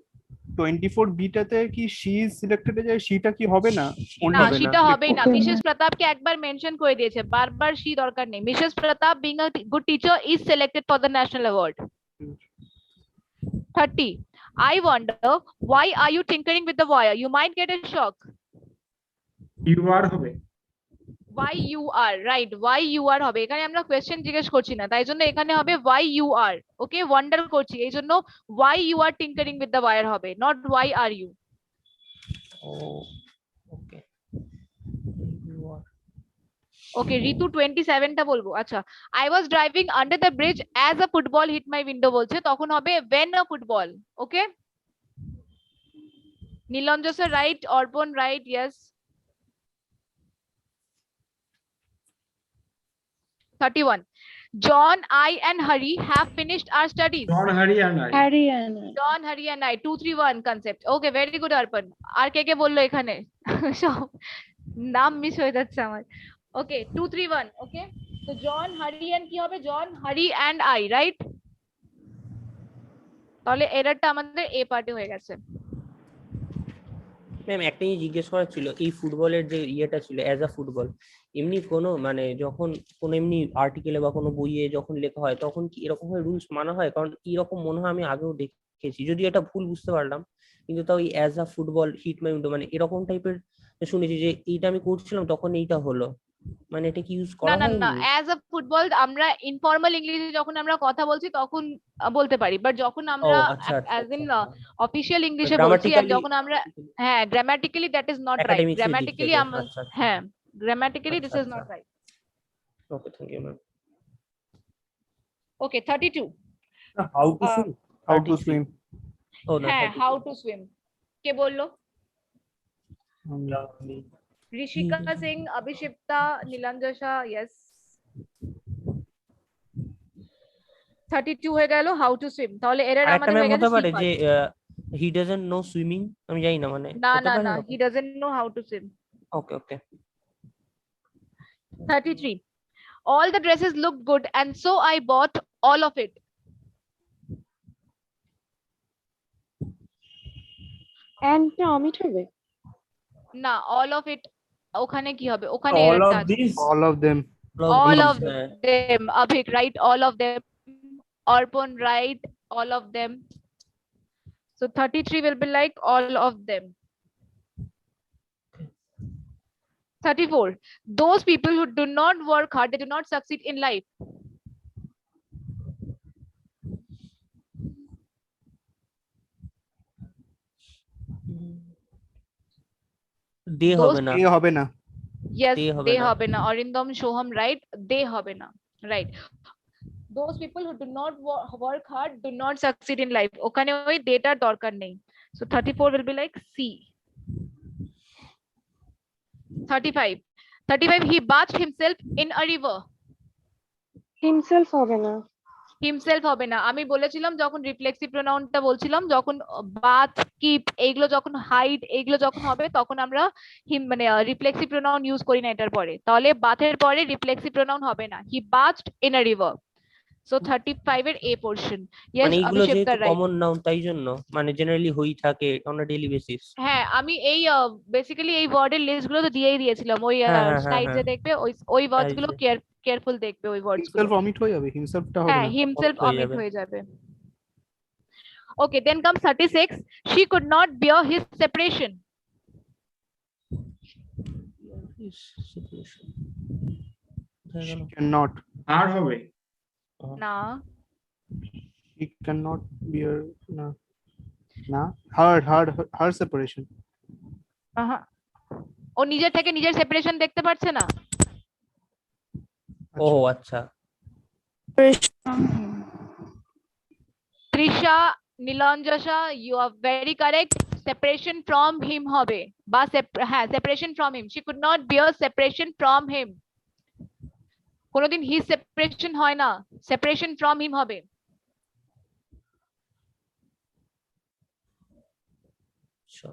24 বিটাতে কি শি ইজ সিলেক্টেড এ যায় সেটা কি হবে না অন্য না হবে না সেটা হবেই না মিসেস প্রতাপকে একবার মেনশন করে দিয়েছে বারবার সি দরকার নেই Mrs Pratap being a good teacher is selected for the national award 30 I wonder why are you tinkering with the wire you might get a shock you are হবে why you are right why you are হবে এখানে আমরা question জিজ্ঞেস করছি না তাই জন্য এখানে হবে why you are okay wonder করছি এই জন্য why you are tinkering with the wire হবে not why are you O okay okay ritu 27 টা বলবো আচ্ছা I was driving under the bridge as a football hit my window বলছে তখন হবে when a football okay Nilanjan sir right Orpon right yes 31 John I and Hari have finished our studies John, Hari and I. Haryana John Hari and I 231 concept okay very good Arpan আর কে বললো এখানে সব নাম miss হয়ে যাচ্ছে আমার okay 231 okay so John Hari and কি হবে John Hari and I right তাহলে এররটা আমাদের এ পার্টে হয়ে গেছে ম্যাম একটা জিনিস জিজ্ঞেস করার ছিল এই ফুটবলের যে ইয়েটা ছিল অ্যাজ আ ফুটবল এমনি কোনো মানে যখন কোনো এমনি আর্টিকেলে বা কোনো বইয়ে যখন লেখা হয় তখন কি এরকম রুলস মানা হয় কারণ এরকম মনে হয় আমি আগেও দেখেছি যদি এটা ভুল বুঝতে পারলাম কিন্তু তাও এই as a football hit my window মানে এরকম টাইপের শুনেছি যে এইটা আমি করছিলাম তখন এইটা হলো মানে এটা কি ইউজ না করা না হয় না অ্যাজ আ ফুটবল আমরা ইনফর্মাল ইংলিশে যখন আমরা কথা বলছি তখন বলতে পারি বাট যখন আমরা আচ্ছা, আচ্ছা, অ্যাজ ইন আচ্ছা। অফিশিয়াল ইংলিশে বলছি আর Grammatically- যখন আমরা হ্যাঁ grammatically that is not right Academics এর দিক গ্রামাটিক্যালি থেকে, আমরা আচ্ছা, আচ্ছা। হ্যাঁ গ্রামাটিক্যালি দিস আচ্ছা, ইজ নট আচ্ছা। Right okay thank you ma'am okay 32 how to see how to swim ও না হ্যাঁ হাউ টু সুইম কে বললো ঋষিকা সিং অভিষিপ্তা নীলাঞ্জসা ইয়েস 32 হয়ে গেল হাউ টু সুইম তাহলে এরর আরেকটা আমাদের ম্যাম হয়ে হতে গেছে পারে যে হি ডাজন্ট নো সুইমিং আমি জানি না মানে না হতে না পারে না এরকম? He doesn't know how to swim okay okay 33 all the dresses looked good and so I bought all of it and টা অমিট হবে না all of it ওখানে কি হবে ওখানে all এররটা of আছে these all of them all these, of them abhik right all of them Arpon right all of them so 33 will be like all of them 34 those people who do not work hard they do not succeed in life they Those হবে না এ হবে না yes They হবে they না। হবে না Arindam Shoham right they হবে না right those people who do not work hard do not succeed in life ওখানে ওই data দরকার নেই so 34 will be like C 35 35 he bathed himself in a river. Himself হবে না। হিমসেলফ হবে না, আমি বলেছিলাম যখন রিফ্লেক্সিভ প্রোনাউনটা বলছিলাম, যখন বাথ, কিপ এইগুলো যখন হাইড এইগুলো যখন হবে তখন আমরা মানে রিফ্লেক্সিভ প্রোনাউন ইউজ করি না এটার পরে, তাহলে বাথের পরে রিফ্লেক্সিভ প্রোনাউন হবে না। হি বাথড ইন আ রিভার। সো 35 এর এ পোরশন। ইয়েস মানে এইগুলো অভিষেক যেহেতু দা রাইট। কমন নাউন তাই জন্য মানে জেনারেলি হই থাকে অন আ ডেইলি বেসিস। হ্যাঁ আমি এই বেসিক্যালি এই ওয়ার্ডের লিস্ট গুলো তো দিয়েই দিয়েছিলাম, ওই স্লাইডে দেখবে, ওই ওয়ার্ডস গুলো কেয়ারফুল দেখবে, ওই ওয়ার্ডস গুলো। হিমসেলফ অমিট হয়ে যাবে, হিমসেলফটা হবে হ্যাঁ না। হিমসেলফ হয়ে অমিট যাবে। হয়ে যাবে। Okay, then comes 36. She could not bear his separation. She cannot, আর হবে না she cannot bear, না না, her separation. ও নিজের থেকে নিজের সেপারেশন দেখতে পারছে না। ও আচ্ছা। Trisha, নীলাঞ্জসা, you are very correct. Separation from him হবে বা হ্যাঁ separation from him. She could not bear separation from him. কোনোদিন his separation হয় না, separation from him হবে। আচ্ছা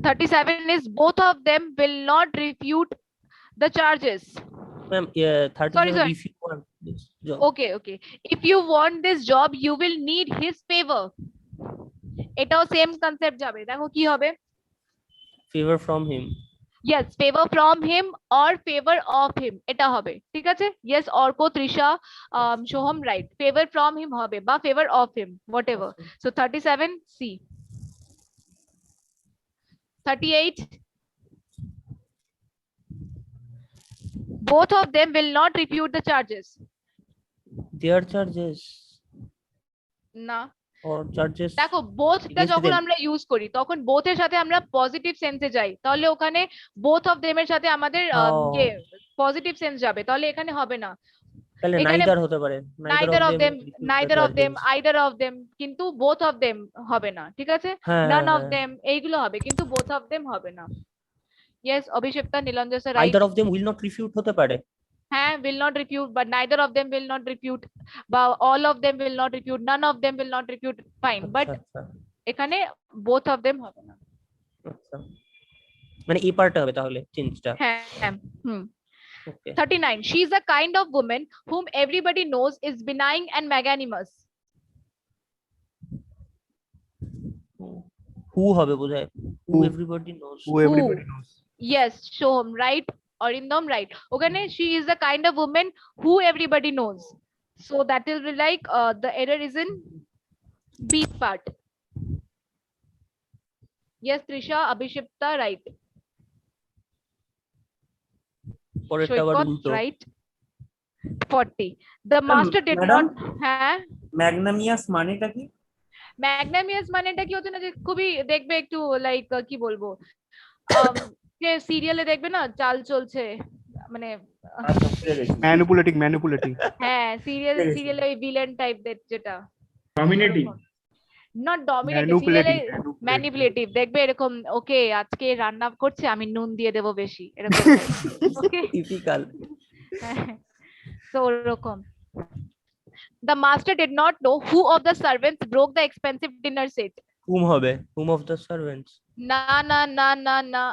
37 is both of them will not refute the charges. Ma'am 37 Sorry. if you want this job. Okay. If you want this job you will need his favor. এটাও same concept যাবে, দেখো কি হবে। Favor from him. Yes, favor from him or favor of him এটা হবে, ঠিক আছে। Yes, Arko, Trisha, Soham right. Favor from him হবে বা favor of him, whatever. So 37 C. 38 both of them will not refute the charges. Their charges না or charges. দেখো বোথটা Against যখন them. আমরা ইউজ করি তখন বোথের সাথে আমরা পজিটিভ সেন্সে যাই, তাহলে ওখানে বোথ অফ দেম এর সাথে আমাদের পজিটিভ সেন্স যাবে, তাহলে এখানে হবে না। তাহলে এখানে neither হতে পারে, neither of them, refute the neither of them, charges. either of them, কিন্তু both of them হবে না, ঠিক আছে। হ্যাঁ, none হ্যাঁ, of them এইগুলো হবে কিন্তু both of them হবে না। yes অভিষেকতা, নীলাঞ্জসা হ্যাঁ। Right. Either of them will not refute হতে পারে। হ্যাঁ will not refute, but neither of them will not refute, বা all of them will not refute, none of them will not refute, fine, but আচ্ছা এখানে both of them হবে না। আচ্ছা মানে এই পার্টটা হবে তাহলে চেঞ্জটা। হ্যাঁ হুম। ওকে 39 she is a kind of woman whom everybody knows is benign and magnanimous. who হবে বোঝায়, who Who. everybody knows. Who everybody knows. Yes, Shoham, right? Arindam, right? Okay, she is the kind of woman who everybody knows. So that will be like the error is in B part. Yes, Trisha, Abhishekta, right? পরেরটা আবার Shoykot, উল্টো। right? 40. The master did madam? not. হ্যাঁ ম্যাগনামিয়াস মানেটা কি? ম্যাগনামিয়াস মানেটা কি হচ্ছে না, যে খুবই দেখবে একটু লাইক কি বলবো, যে সিরিয়ালে দেখবে না চাল চলছে, মানে আচ্ছা, বুঝে গেছি। Manipulating. হ্যাঁ বুঝে গেছি। সিরিয়ালে ওই ভিলেন টাইপ যেটা, ডমিনেটিং নট ডমিনেটিভ, Manipulating. ম্যানিপুলেটিভ দেখবে এরকম, ওকে আজকে রান্না করছে আমি নুন দিয়ে দেবো বেশি, এরকম ওকে টিপিক্যাল। তো ওরকম। The master did not know who of the servants broke the expensive dinner set. whom হবে, whom of the servants. না না না না না,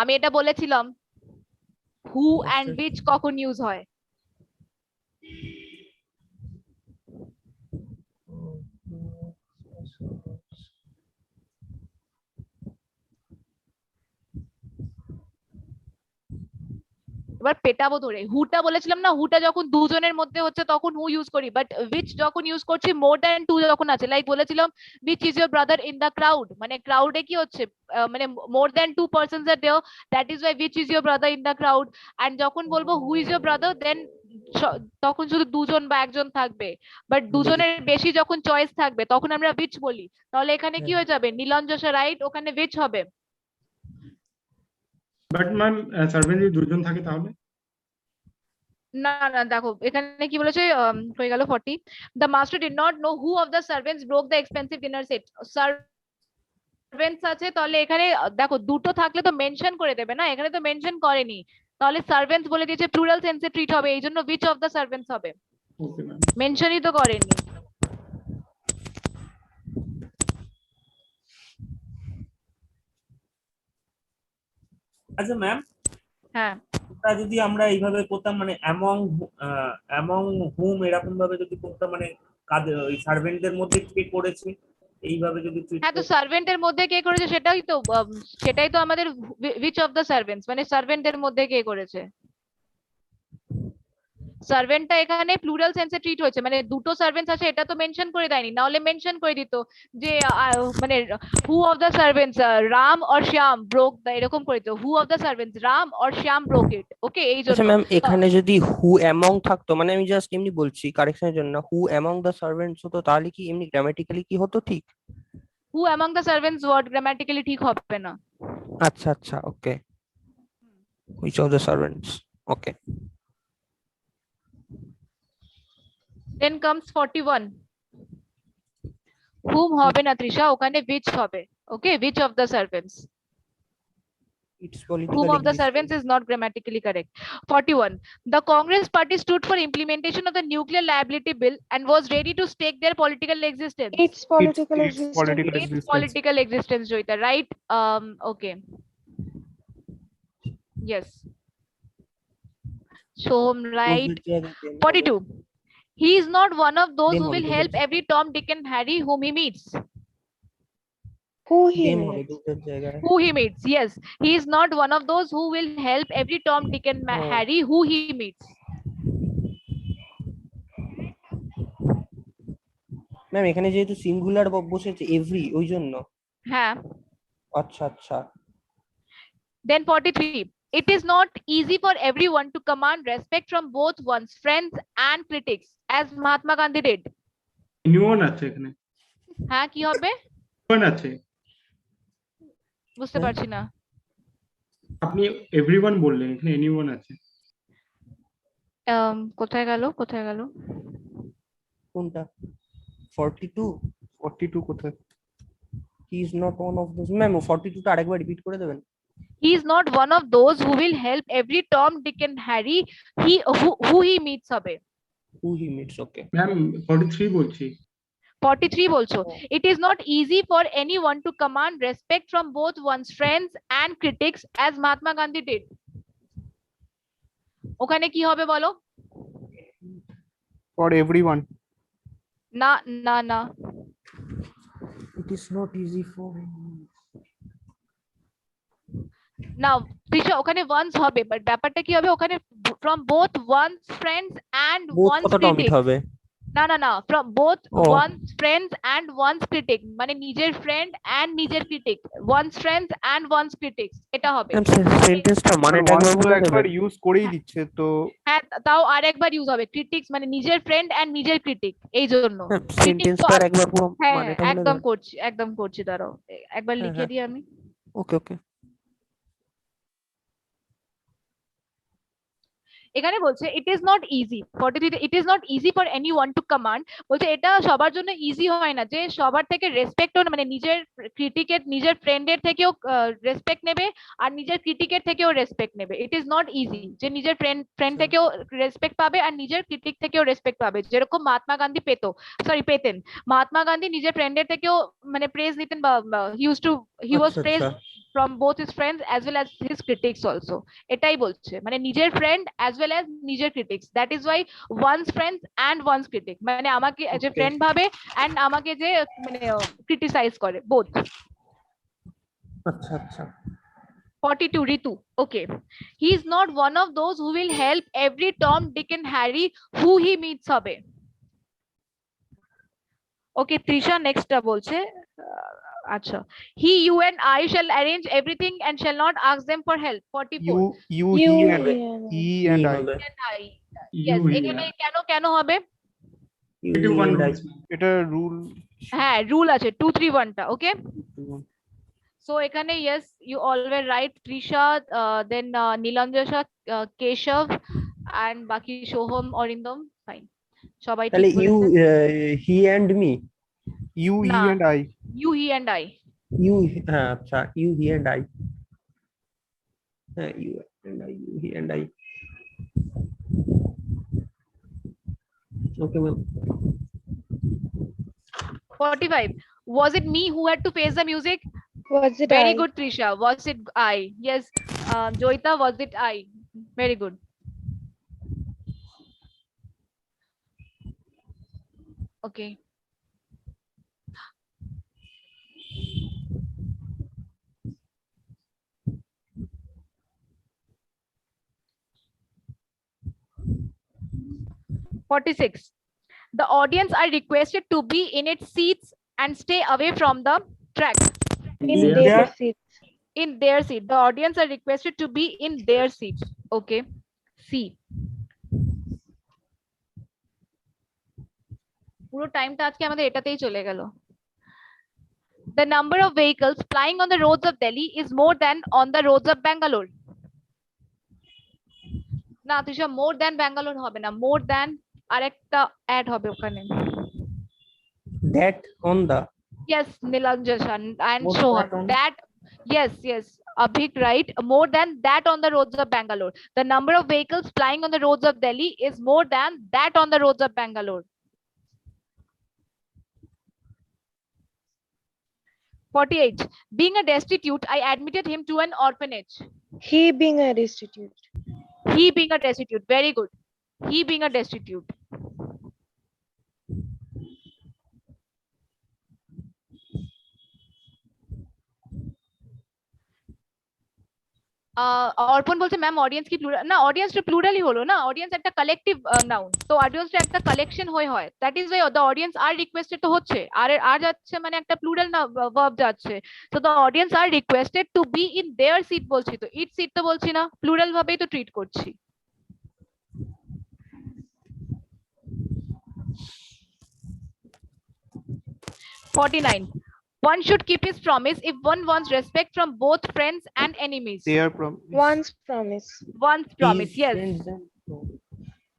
আমি এটা বলেছিলাম who and which কখন ইউজ হয়। এবার পেটাবো ধরে, হুটা বলেছিলাম না, হুটা যখন দুজনের মধ্যে হচ্ছে তখন হু ইউজ করি, বাট উইচ যখন ইউজ করছি মোর দ্যান টু যখন আছে, লাইক বলেছিলাম which is your brother in the crowd, মানে ক্রাউডে কি হচ্ছে মানে more than two persons are there, that is why which is your brother in the crowd, and যখন বলবো who is your brother then তখন শুধু দুজন বা একজন থাকবে, বাট দুজনের বেশি যখন চয়েস থাকবে তখন আমরা which বলি, তাহলে এখানে কি হয়ে যাবে, নীলাঞ্জসা রাইট, ওখানে which হবে। বাট ম্যাম সার্ভেন্ট যদি দুজন থাকে তাহলে না না দেখো এখানে কি বলেছে, হয়ে গেল 40। The master did not know who of the servants broke the expensive dinner set. Servants আছে তাহলে এখানে দেখো দুটো থাকলে তো মেনশন করে দেবে না, এখানে তো মেনশন করেনি, তাহলে সার্ভেন্টস বলে দিয়েছে প্লুরাল সেন্সে ট্রিট হবে, এই জন্য which of the servants হবে, ওকে ম্যাম। মেনশনই তো করেনি। আচ্ছা ম্যাম, হ্যাঁ ওটা যদি আমরা এইভাবে করতাম মানে অ্যামং হুম এরকম ভাবে যদি করতাম মানে কাদের ওই সার্ভেন্টদের মধ্যে কে করেছে এইভাবে যদি treat হ্যাঁ, তো করতাম। সার্ভেন্টের মধ্যে কে করেছে সেটাই তো আমাদের which of the servants, মানে সার্ভেন্টের মধ্যে কে করেছে। সার্ভেন্টটা এখানে প্লুরাল সেন্সে ট্রিট হয়েছে, মানে দুটো সার্ভেন্টস আছে এটা তো মেনশন করে দেয়নি, না হলে মেনশন করে দিত যে মানে who of the servants Ram or Shyam broke the, এরকম করে দিত who of the servants Ram or Shyam broke it, okay এই আচ্ছা জন্য। ম্যাম, এখানে যদি হু অ্যামং থাকতো, মানে আমি জাস্ট এমনি বলছি কারেকশনের জন্য, হু অ্যামং দ্য সার্ভেন্টস হতো, তাহলে কি এমনি গ্রামাটিক্যালি কি হতো ঠিক? Who among the servants word grammatically ঠিক হবে না। আচ্ছা আচ্ছা, okay, which of the servants, okay. Then comes 41. Whom হবে না তৃষা, ওখানে which হবে, ওকে which of the servants, it's whom politically of the servants is not grammatically correct. 41. The Congress party stood for implementation of the nuclear liability bill and was ready to stake their political existence. It's political It's political Its existence. political existence, Joyita, right? Okay. Yes. So, right. 42. He is not one of those Them who হবে will দুটোর help জায়গায়। every Tom, Dick and Harry whom he meets. who he Them হবে made. দুটোর জায়গায়। Who he meets, yes. He is not one of those who will help every Tom, Dick and Oh. Harry who he meets. Ma'am এখানে যেহেতু singular বসেছে every, ওই জন্য। হ্যাঁ। আচ্ছা আচ্ছা। Then 43. It is not easy for everyone to command respect from both one's friends and critics, as Mahatma Gandhi did. Anyone আছে এখানে, হ্যাঁ, কি হবে এনিওয়ান আছে, বুঝতে পারছি না। আপনি এভরিওয়ান বললেন, এখানে এনিওয়ান আছে। কোথায় গেল কোনটা? 42? 42 কোথায়? He is not one of those. Ma'am 42 টা আরেকবার রিপিট করে দেবেন। He is not one of those who will help every Tom, Dick and Harry who he meets হবে। হু হি মিটস, ওকে। ম্যাম 43 বলছি। 43 বলছো। It is not easy for anyone to command respect from both one's friends and critics, as Mahatma Gandhi did. ওখানে কি হবে বলো? For everyone. না। It is not easy for না তৃষা, ওখানে ওয়ান্স হবে, বাট ব্যাপারটা কি হবে ওখানে from both one's friends and both one's কতটা অমিট critics. হবে? না from both Oh. one's friends and one's critic, মানে নিজের ফ্রেন্ড and নিজের critic, one's friends and one's critics, এটা হবে। ম্যাম সেন্টেন্সটা মানেটা Once একবার তো বলে একবার দেবেন। ইউজ করেই দিচ্ছে তো। হ্যাঁ, তাও আরেকবার ইউজ হবে, ক্রিটিক্স মানে নিজের ফ্রেন্ড and নিজের ক্রিটিক, এই জন্য সেন্টেন্সটা একবার পুরো হ্যাঁ মানেটা বলে একদম দেবেন। একদম করছি, দাঁড়াও একবার হ্যাঁ, লিখে হ্যাঁ। দিই আমি। ওকে ওকে। এখানে বলছে it is not easy, 43 it is not easy for anyone to command, বলছে এটা সবার জন্য ইজি হয় না যে সবার থেকে রেসপেক্ট, মানে নিজের ক্রিটিকের নিজের ফ্রেন্ডের থেকেও রেসপেক্ট নেবে আর নিজের ক্রিটিকের থেকেও রেসপেক্ট নেবে। ইট ইজ নট ইজি যে নিজের ফ্রেন্ড থেকেও রেসপেক্ট পাবে আর নিজের ক্রিটিক থেকেও রেসপেক্ট পাবে, যেরকম মহাত্মা গান্ধী পেতেন। মহাত্মা গান্ধী নিজের ফ্রেন্ডের থেকেও মানে প্রেজ নিতেন, বা হি ওয়াজ praise from both his friends as well as his critics also, এটাই বলছে মানে নিজের ফ্রেন্ড as well as নিজের critics, that is why one's friends and one's critic, মানে আমাকে যে ফ্রেন্ড ভাবে and আমাকে যে মানে ক্রিটিসাইজ করে, both। আচ্ছা আচ্ছা। 42 ঋতু, okay, he is not one of those who will help every Tom, Dick and Harry who he meets হবে। Okay, Trisha next বলছে আচ্ছা, he, you and I shall arrange everything and shall not ask them for help। 44 You, he and I. and I, yes, এখানে কেন হবে? এটা rule. হ্যাঁ, rule আছে 231 টা, ওকে। সো এখানে yes, you all were right, Trisha, then Nilanjasha, Keshab and বাকি Soham, Arindam, fine, সবাই তাহলে ঠিক ইউ বলেছে। He and me, You, he না। and I. You, he and I, you, হ্যাঁ আচ্ছা, ইউ হি এন্ড আই, হ্যাঁ you and I, you he and I. Okay ma'am. 45. Was it me who had to face the music? Was it Very I? good, Trisha. Was it I? Yes. Joita, was it I? Very good. Okay. "46. The audience are requested to be in its seats and stay away from the track." In Yeah. their seats. In their seat. The audience are requested to be in their seats. Okay. C. পুরো টাইমটা আজকে আমাদের এটাতেই চলে গেল। The number of vehicles plying on the roads of Delhi is more than on the roads of Bangalore. না Trisha, more than Bangalore হবে না, মোর দ্যান আরেকটা অ্যাড হবে ওখানে। That on the, Yes, Nilanjan and More Soham. that on- That, yes, yes. Abhik, right? More than that on the roads of Bangalore. The number of vehicles plying on the roads of Delhi is more than that on the roads of Bangalore. 48. Being a destitute, I admitted him to an orphanage. He being a destitute. He being a destitute. Very good. He being a destitute. অর্পণ বলছে ma'am audience কি plural? না, audience তো প্লুরালই হলো না, audience একটা collective noun, তো অডিয়েন্সটা একটা কালেকশন হয়, that is why the audience are requested তো হচ্ছে, আর যাচ্ছে মানে একটা প্লুরাল না ভার্ব যাচ্ছে, তো the audience are requested to be in their seat বলছি, তো ইট সিট তো বলছি না, প্লুরাল ভাবেই তো ট্রিট করছি। "49. One should keep his promise if one wants respect from both friends and enemies." Their promise. One's promise. One's promise, These yes. friends and-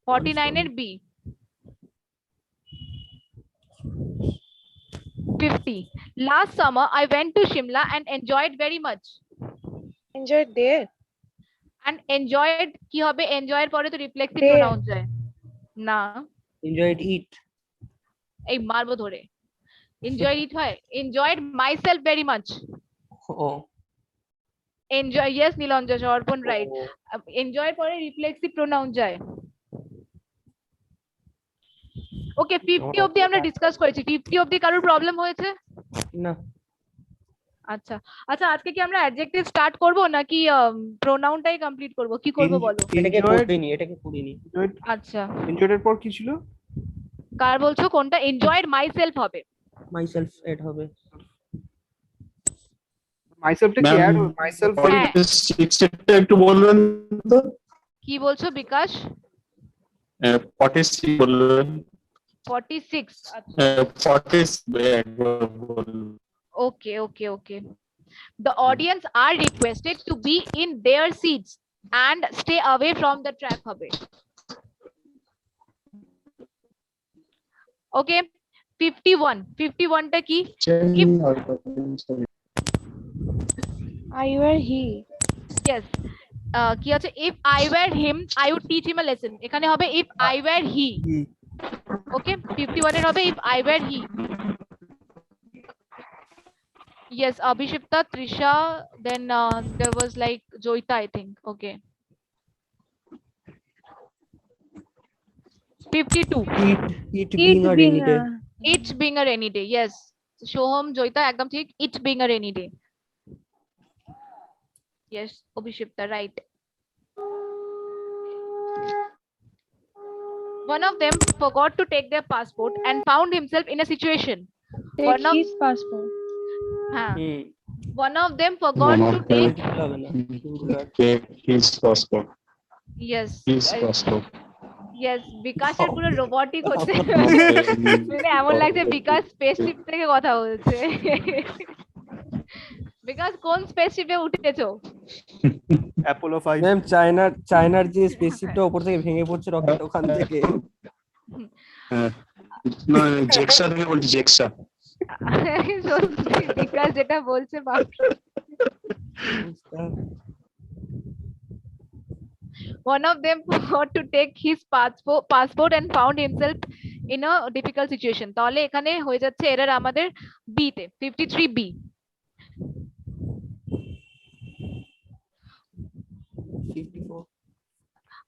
49 এর B. 50. Last summer I went to Shimla and enjoyed very much. Enjoyed there. And enjoyed কি হবে? enjoy এর পরে তো reflexive There. Pronoun যায় না, enjoyed it, এই মারবো ধরে। enjoy it হয়, enjoyed myself very much. oh, enjoy, yes Nilanjan, অর্পণ রাইট। enjoy এর পরে রিফ্লেক্সিভ প্রোনাউন যায়। ওকে, 50 অবধি আমরা ডিসকাস করেছি। 50 অবধি কারোর প্রবলেম হয়েছে? না আচ্ছা আচ্ছা, আজকে কি আমরা অ্যাডজেক্টিভ স্টার্ট করব নাকি প্রোনাউনটাই কমপ্লিট করব, কি করব বলো? এটাকে Enjoyed- করিনি, এটাকে করিনি। আচ্ছা, enjoyed এর পর কি ছিল? কার বলছো কোনটা? enjoyed myself হবে। myself এড হবে। myself টা কি Ma'am, add হবে? myself হ্যাঁ। সিক্সটা একটু বলবেন তো? কি বলছো বিকাশ? 46 বলবেন। 46। আচ্ছা, 40 একবার বলুন। ওকে okay okay. The audience are requested to be in their seats and stay away from the track হবে। ওকে, 51। 51 টা কি? I were he. Yes. কি আছে? if I were him I would teach him a lesson, এখানে হবে if I were he। ওকে, 51 এর হবে if I were he। Yes, Abhishipta, Trisha, then there was like Joita, I think. Okay. 52. it being a rainy day, It being a rainy day. Yes. Shoham, Joita, একদম ঠিক। It being a rainy day. Yes, Abhishipta, right. One of them forgot to take their passport and found himself in a situation. Take One of- his passport. হ্যাঁ, হুম, one of them forgot One to of them. take. হবে না, singular। Take his passport. Yes. His passport. Yes, বিকাশের পুরো robotic হচ্ছে, মানে এমন লাগছে বিকাশ spaceship থেকে কথা বলছে। বিকাশ কোন স্পেসশিপে উঠেছো? Apollo 5 ম্যাম চায়নার যে স্পেসশিপটা উপর থেকে ভেঙে পড়ছে রকেট ওখান থেকে। না, জেক্সা থেকে বলছি, জেক্সা। সত্যি বিকাশ যেটা বলছে বাপরে। One of them forgot to take his passport and found himself in a difficult situation. তাহলে এখানে হয়ে যাচ্ছে এরর আমাদের বি তে 53B।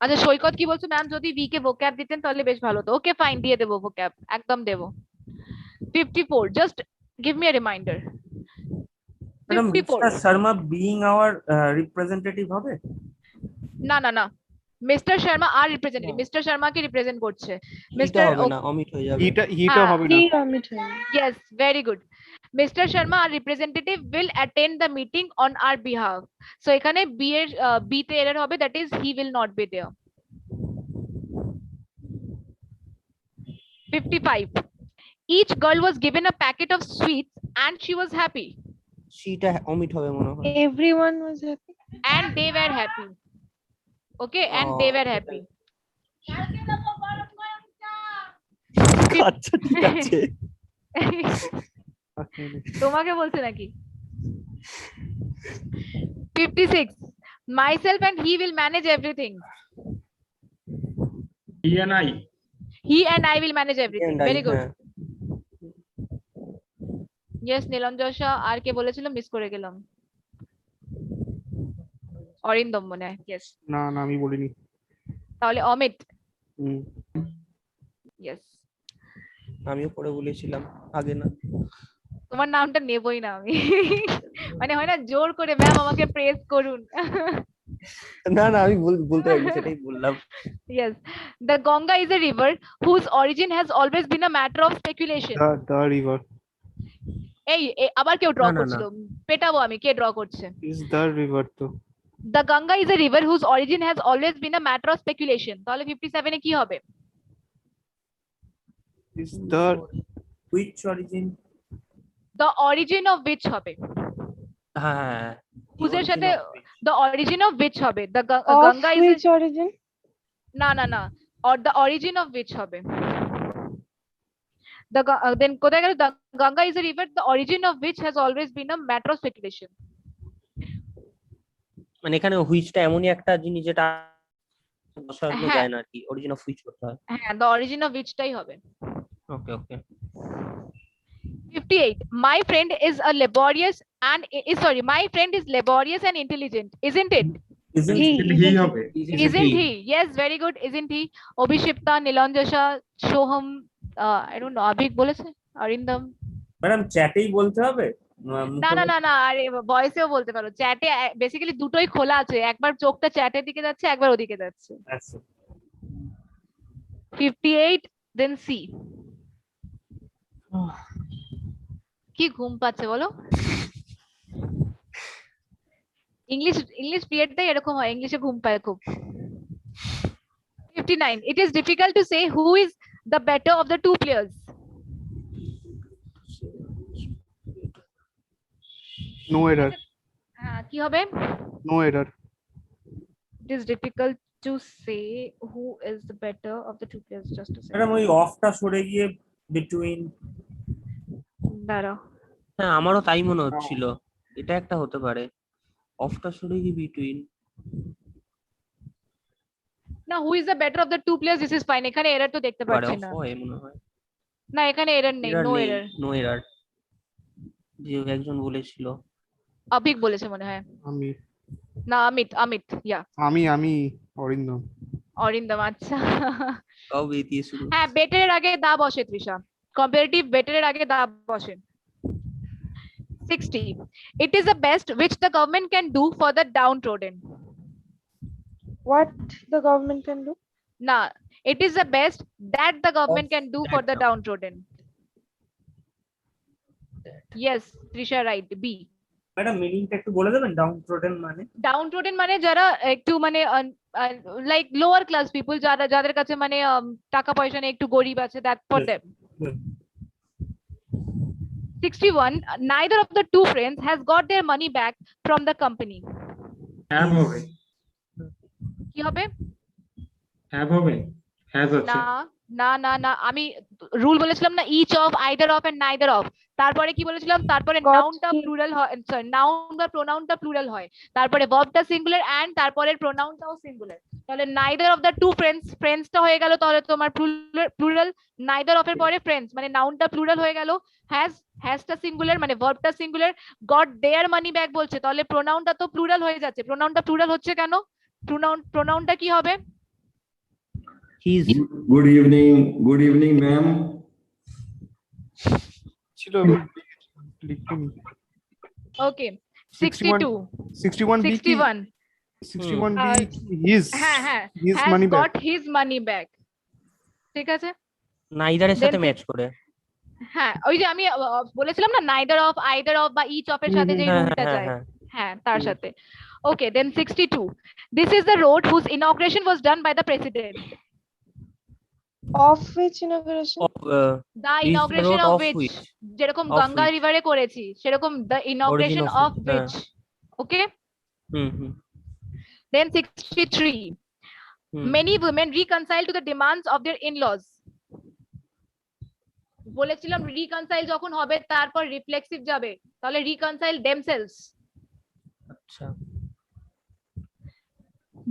আচ্ছা সৈকত কি বলছো ম্যাম, যদি ভি কে ভোক্যাব দিতেন তাহলে বেশ ভালো হতো। ওকে ফাইন, দিয়ে দেবো ভোক্যাব, একদম দেবো। 54, just give me a reminder. ম্যাডাম 54, mister Sharma being our representative হবে? না না না, mister Sharma are representative, mister শর্মাকে রিপ্রেজেন্ট করছে। এটা মিস্টার হবে না, অমিট হয়ে যাবে। হিটা হবে না। Yes, very good. Mr. Sharma, our representative, will attend the meeting on our behalf. So এখানে B এর B তে error হবে, that is he will not be there. 55. Each girl was given a packet of sweets and she was happy. সিটা omit হবে মনে হয়। Everyone was happy. And they were happy. Okay, and they were happy. আচ্ছা ঠিক আছে। তোমাকে বলছে নাকি? 56. Myself and he will manage everything. He and I. He and I will manage everything. Very good. হ্যাঁ। Yes, নীলাঞ্জসা আর কে বলেছিল মিস করে গেলাম। অরিন্দম মনে হয়। Yes. না না আমি বলিনি। তাহলে অমিত। হুম। Yes. আমিও পরে বলেছিলাম আগে না। তোমার নামটা নেবই না আমি। মানে হয় না জোর করে ম্যাম আমাকে প্রেস করুন। না না আমি বলতে পারিনি, সেটাই বললাম। Yes, the Ganga is a river whose origin has always been a matter of speculation. The river এই আবার কেউ ড্র না, না, না। করছিল, পেটাবো আমি, কে ড্র করছে? is the river তো। The Ganga is a river whose origin has always been a matter of speculation. তাহলে 57 এ কি হবে? is the Which origin? The origin of which হবে? হ্যাঁ। Whose এর সাথে the origin of which হবে? The Of Ganga is which origin? না না না, or the origin of which হবে? Then কোথায় গেল? The Ganga is a river the origin of which has always been a matter of speculation. মানে এখানে হুইচটা এমনই একটা জিনিস যেটা বসানো হ্যাঁ। যায় না আর কি, অরিজিন অফ হুইচ করতে হয়। হ্যাঁ, the origin of which টাই হবে। ওকে ওকে। 58. My friend is a laborious and sorry, my friend is laborious and intelligent, isn't it? Isn't He হবে। Isn't he? Yes, very good. Isn't he? Obhishipta, Nilanjasha, Shoham, I don't know, Abhik বলেছে, Arindam. Madam চ্যাটেই বলতে হবে? না না না না, আরে ভয়েসেও বলতে পারো। চ্যাটে বেসিক্যালি দুটোই খোলা আছে, একবার চোখটা চ্যাটের দিকে যাচ্ছে, একবার ওদিকে যাচ্ছে। আচ্ছা। 58, then C. কি ঘুম পাচ্ছে বলো? ইংলিশ পিরিয়ডটাই এরকম হয়, ইংলিশে ঘুম পায় খুব। 59. It is difficult to say who is the better of the two players. no error হ্যাঁ, কি হবে? no error It is difficult to say who is the better of the two players. Just a madam second. ওই অফটা সরে গিয়ে between. দাঁড়াও। হ্যাঁ আমারও তাই মনে হচ্ছিল, এটা একটা হতে পারে। অফটা সরে গিয়ে বিটুইন। না, who is the better of the two players, this is fine. এখানে এরর তো দেখতে পাচ্ছি না। হয় মনে হয়। না, এখানে এরর নেই, নো এরর। No error. যে একজন বলেছিল। অভিক বলেছে মনে হয়। আমি না, অমিত, ইয়া। আমি অরিন্দম। অরিন্দম, আচ্ছা। কবে দিয়ে শুরু? হ্যাঁ, বেটারের আগে দা বসে তৃষা, কম্পারেটিভ বেটারের আগে দা বসে। 60. It is the best which the government can do for the downtrodden. What the government can do? না, it is the best that the government can do for the downtrodden. Yes, Trisha, right. B. Madam মিনিংটা একটু বলে দেবেন? ডাউনট্রোডেন মানে? ডাউনট্রোডেন মানে যারা একটু মানে লাইক লোয়ার ক্লাস পিপল, যাদের কাছে মানে টাকা পয়সা নেই, একটু গরিব আছে, that for them. 61. Neither of the two friends has got their money back from the company. Have হবে। কি হবে? Have হবে। Has আছে। না না না না, আমি রুল বলেছিলাম না, each of, either of and neither of. তারপরে কি বলেছিলাম, তারপরে Got নাউনটা him. প্লুরাল হয়, সরি নাউন বা প্রোনাউনটা প্লুরাল হয়, তারপরে ভার্বটা সিঙ্গুলার এন্ড তারপরে প্রোনাউনটাও সিঙ্গুলার। তাহলে neither of the two friends, ফ্রেন্ডসটা হয়ে গেল তাহলে তোমার প্লুরাল, নাইদার অফ এর পরে ফ্রেন্ডস মানে নাউনটা প্লুরাল হয়ে গেল, হ্যাজটা সিঙ্গুলার মানে ভার্বটা সিঙ্গুলার, গট দেয়ার মানি ব্যাক বলছে তাহলে প্রোনাউনটা তো প্লুরাল হয়ে যাচ্ছে। প্রোনাউনটা প্লুরাল হচ্ছে কেন? প্রোনাউনটা কি হবে? হিজ। Good evening, ma'am. ছিল আমি লিখিনি। ওকে 62 61 বি কি 61 61 বি হিজ হ্যাঁ হ্যাঁ his has money back got his money back, ঠিক আছে। নাইদারের সাথে Then- ম্যাচ করে। হ্যাঁ ওই যে আমি বলেছিলাম না নাইদার অফ, আইদার অফ বা ইচ অফ এর সাথে যে হ্যাঁ রুলটা হ্যাঁ যায়, হ্যাঁ। হ্যাঁ তার সাথে। ওকে দেন 62 this is the road whose inauguration was done by the president, Of which inauguration? Of, the is the inauguration road of of which, which? যেরকম Of গঙ্গা which? রিভারে করেছি সেরকম the inauguration Origin of of which, which, okay hmm hmm then 63 hmm. many women reconcile to the demands of their in-laws, বলেছিলাম reconcile যখন হবে তারপর reflexive যাবে, তাহলে reconcile themselves। আচ্ছা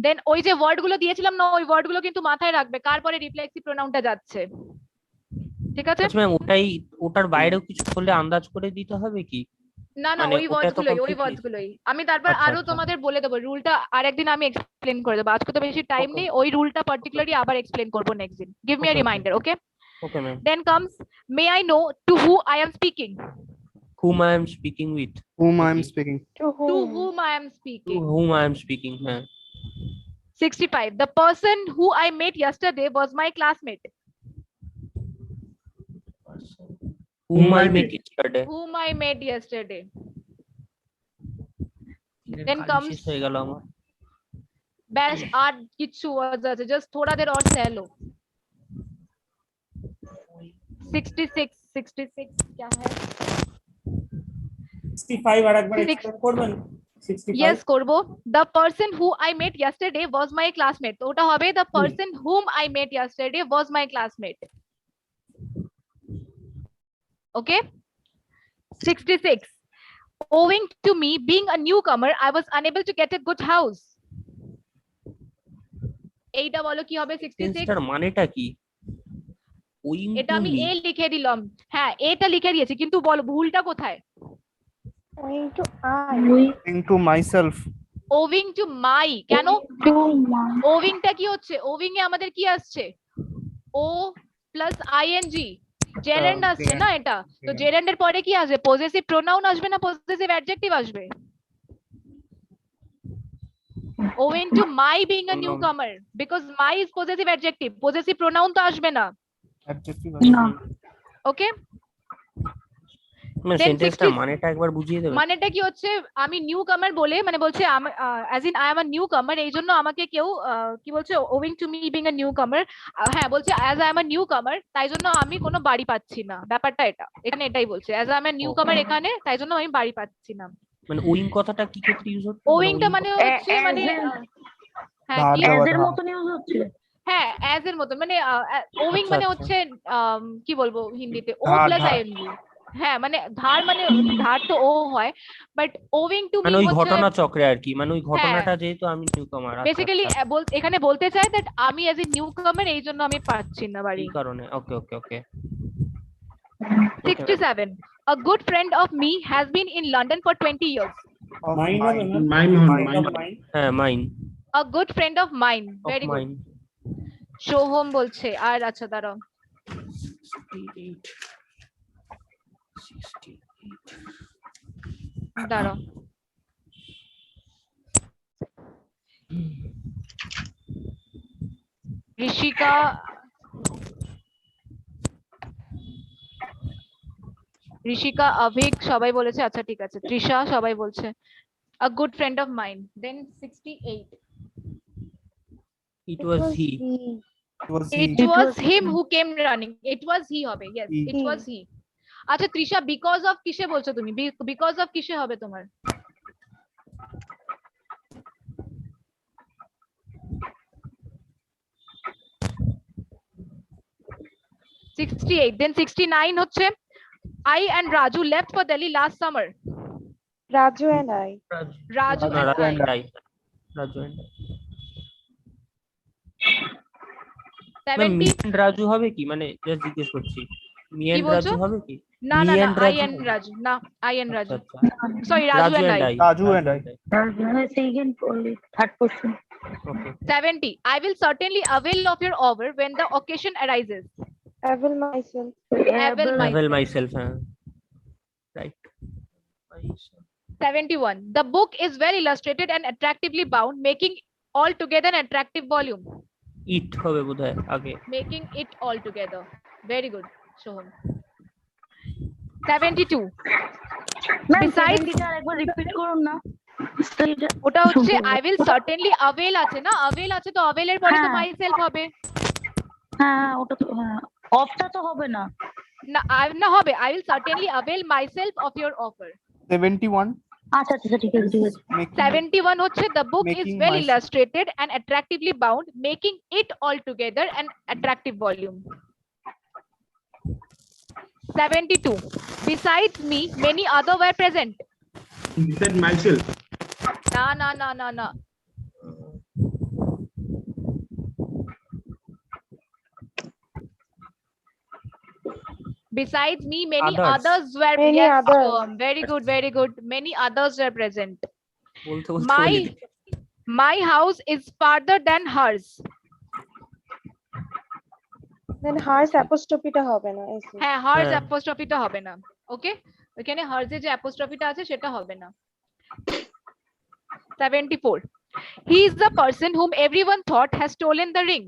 দেন ওই যে ওয়ার্ড গুলো দিয়েছিলাম না ওই ওয়ার্ড গুলো কিন্তু মাথায় রাখবে কার পরে রিফ্লেক্সিভ প্রোনাউনটা যাচ্ছে, ঠিক আছে? আচ্ছা ম্যাম ওটার বাইরেও কিছু করলে আন্দাজ করে দিতে হবে কি? না না মানে ওই ওটা ওয়ার্ডস তো গুলোই, ওই completely- ওয়ার্ডস গুলোই আমি তারপর আচ্ছা, আরো আচ্ছা। তোমাদের বলে দেবো রুলটা, আরেকদিন আমি এক্সপ্লেন করে দেবো, আজকে তো বেশি টাইম Okay. নেই, ওই রুলটা পার্টিকুলারলি আবার এক্সপ্লেন করবো নেক্সট দিন, give me a Okay, okay. Reminder, okay? Okay ma'am. Then comes may I know to who I am speaking, whom I am speaking with, whom I am Okay. speaking To to whom? Whom I am to speaking. whom I am speaking, হ্যাঁ। 65 the person who I met yesterday was my classmate, whom I met yesterday, whom I met yesterday, Then comes- শেষ হয়ে গেল আমার। ব্যাস আর কিছু ওয়ার্ডস আছে just থোড়া দের और सह लो। 66 क्या है? 65 আরেকবার Six- এক্সপ্লেন করবেন? 65 Yes করব, the person who I met yesterday was my classmate, তো ওটা হবে the person whom I met yesterday was my classmate, okay? 66 owing to me being a newcomer I was unable to get a good house, এইটা বলো কি হবে? 66 টেন্সটার মানেটা কি? owing এটা to আমি me, এ লিখে দিলাম, হ্যাঁ এটা লিখে দিয়েছি কিন্তু বলো ভুলটা কোথায়? Owing to I. into myself owing to my, কেন? To my. ওভিং টা কি হচ্ছে? ওভিং এ আমাদের কি আসছে? ও প্লাস আইএনজি জেরেন্ড আসছে না এটা, তো জেরেন্ড এর পরে কি আসবে? পজেসিভ প্রোনাউন আসবে না পজেসিভ অ্যাডজেক্টিভ আসবে? owing to my being a newcomer because my is possessive adjective, possessive pronoun তো আসবে না, adjective No. ওকে? মানে Then সেন্টেন্সটার 60 মানেটা একবার বুঝিয়ে দেবেন? মানেটা কি হচ্ছে? আমি নিউ কামার বলে মানে বলছে as in I am a newcomer, এই জন্য আমাকে কেউ কি বলছে owing to me being a newcomer, হ্যাঁ বলছে as I am a newcomer তাই জন্য আমি কোনো বাড়ি পাচ্ছি না, ব্যাপারটা এটা, এখানে এটাই বলছে as I am a new কামার এখানে তাই জন্য আমি বাড়ি পাচ্ছি না। মানে ওয়িং কথাটা কি ক্ষেত্রে ইউজ হচ্ছে? ওভিংটা মানে হচ্ছে মানে হ্যাঁ ধার কি? দেওয়া, As এর ধার। মতন ইউজ হচ্ছে। হ্যাঁ অ্যাজ এর মতো মানে ওভিং আচ্ছা, মানে আচ্ছা। হচ্ছে কি বলবো হিন্দিতে ও ধার, প্লাস ধার। আইএনজি, হ্যাঁ মানে ধার মানে ধার তো ও হয় বাট ওভিং টু মানে মি ওই হচ্ছে ঘটনা চক্রে আর কি, মানে ওই ঘটনাটা যেহেতু আমি নিউকামার, বেসিক্যালি এখানে বলতে চাই দ্যাট আমি অ্যাজ এ নিউ কামার এই জন্য আমি পাচ্ছি না বাড়ি। এই কারণে। ওকে okay okay 67 a good friend of me has been in London for 20 years, of mind হবে না? Mine হবে, Mind of mine. mind? হ্যাঁ mine a good friend of mine, of very good, mine. Soham বলছে আর আচ্ছা দাঁড়াও 68 দাঁড়াও ঋষিকা অভিক সবাই বলেছে, আচ্ছা ঠিক আছে তৃষা সবাই বলছে a good friend of mine, then 68 it was he, it was him who came running, it was he হবে, yes He. it was he। আচ্ছা তৃষা বিকজ অফ কিসে বলছো তুমি? বিকজ অফ কিসে হবে তোমার? then 69 হচ্ছে I and Raju left for Delhi last summer. Raju and I. Raju না, and Raju I. and I. Raju and I. Ma'am 70 me and Raju হবে কি, মানে জাস্ট জিজ্ঞেস করছি, মি কি এন্ড বলছো? রাজু হবে কি? না Me না না and I Raju and হবে? Raju না I and আচ্ছা Raju. আচ্ছা, Sorry Raju and I. Raju and I. Second only, third question. Okay 70 I will certainly avail of your offer when the occasion arises. Avail myself. Avail Avail myself. myself, হ্যাঁ right. 71 The book is well illustrated and attractively bound, making altogether an attractive volume. ইট হবে বোধহয় আগে। Making it all together. Very good, Shoham. 72 Ma'am, Besides- 70 টা আরেকবার repeat করুন না। ওটা হচ্ছে I will certainly avail আছে না, avail আছে তো avail এর পরে তো হ্যাঁ। myself হবে হ্যাঁ, ওটা তো হ্যাঁ। অফটা তো হবে না। না না হবে I will certainly avail myself of your offer. 71 আচ্ছা আচ্ছা ঠিক আছে ঠিক আছে। making 71 হচ্ছে the book is Making well myself- illustrated and attractively bound, making it all together an attractive volume. 72 Besides me many other were present. Beside myself. না Besides me many Others. others were Many yes, others. Shoham, very good many others were present. বলতে বলতে My বলে দিই। my house is farther than hers. Then hers apostrophe টা হবে না এসে। হ্যাঁ hers হ্যাঁ। apostrophe টা হবে না ওকে ওখানে hers এর যে apostrophe টা আছে সেটা হবে না 74 He is the person whom everyone thought has stolen the ring.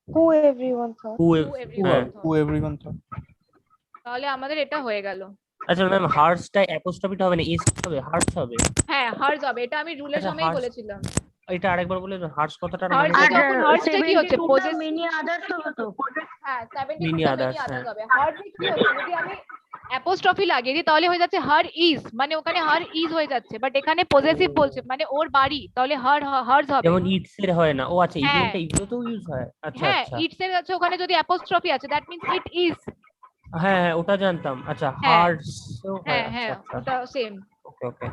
Who everyone thought. Who Who everyone হ্যাঁ। thought. who everyone thought. তাহলে আমাদের এটা হয়ে গেল আচ্ছা ম্যাম হার্সটা অ্যাপোস্ট্রফিটা হবে না, এস হবে, হার্স হবে। হ্যাঁ hers হবে এটা আমি রুলের আচ্ছা, সময়ই hers- বলেছিলাম এটা আরেকবার বলে হার্স কথাটার Hers মানে আর যখন hers টা কি হচ্ছে 72 টা possess many others হবে তো। হ্যাঁ 72 Many টা others, many others হ্যাঁ। হবে hers এ কি হচ্ছে যদি আমি অ্যাপোস্ট্রফি লাগিয়ে দিই তাহলে হয়ে যাচ্ছে her is মানে ওখানে her is হয়ে যাচ্ছে বাট এখানে পজেসিভ বলছে মানে ওর বাড়ি তাহলে hers হবে যেমন ইটস এর হয় না, ও আচ্ছা হ্যাঁ। ইভেন্টটা এগুলোতেও ইউজ হয়, আচ্ছা হ্যাঁ আচ্ছা ইটস এর আছে ওখানে যদি অ্যাপোস্ট্রফি আছে দ্যাট মিন্স ইট ইজ হ্যাঁ হ্যাঁ ওটা জানতাম, আচ্ছা হ্যাঁ। হার্স হ্যাঁ হ্যাঁ ওটা সেম ওকে ওকে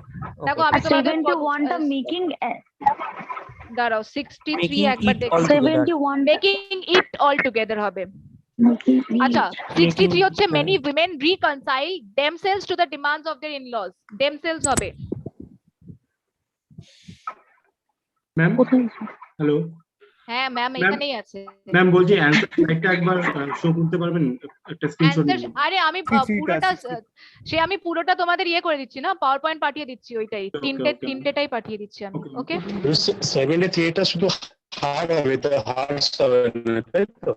দেখো আমি আর তোমাদের 71 টা মেকিং দাঁড়াও 63 Making একবার it দেখো all together. 71 টা মেকিং ইট অল টুগেদার হবে আচ্ছা Making 63 হচ্ছে it, many women reconcile themselves to the demands of their in-laws themselves হবে ম্যাম হ্যালো হ্যাঁ ম্যাম Ma'am, এখানেই আছে ম্যাম বলছি অ্যান্সার একটা একবার শো করতে পারবেন, একটা স্ক্রিনশট Answer- নিন। আরে আমি 63 পুরোটা 63 সে আমি পুরোটা তোমাদের ইয়ে করে দিচ্ছি না পাওয়ার পয়েন্ট পাঠিয়ে দিচ্ছি ওইটাই okay. তিনটেটাই পাঠিয়ে দিচ্ছি আমি Okay. ওকে 73টা শুধু হার্ড হবে, তো হার্স হবে না, তাই তো?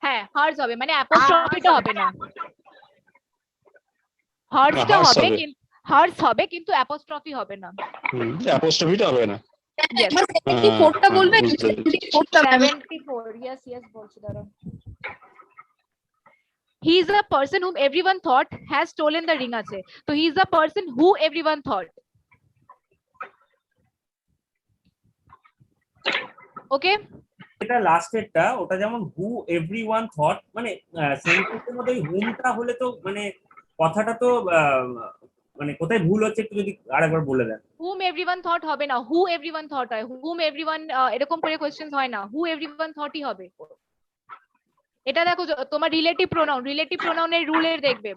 হ্যাঁ হার্স হবে মানে অ্যাপোস্ট্রফিটা হবে না হার্সটা Hers হবে হবে। কিন্তু হার্স হবে কিন্তু অ্যাপোস্ট্রফি হবে না অ্যাপোস্ট্রফিটা হবে না। Yes. 74টা বলবেন? 74 yes বলছি দাঁড়াও He is a person whom everyone thought has stolen the ring আছে তো he is the person who everyone thought okay এটা লাস্টেরটা ওটা যেমন হু এভরিওয়ান থট মানে সেন্টেন্সের মধ্যে ওই হুমটা হলে তো মানে কথাটা তো মানে কোথায় ভুল হচ্ছে একটু যদি আরেকবার বলে দেন। whom everyone thought হবে না who everyone thought হয় whom everyone এরকম করে কোশ্চেন্স হয় না who everyone thought ই হবে এটা দেখো তোমার রিলেটিভ প্রোনাউনের রুলের দেখবে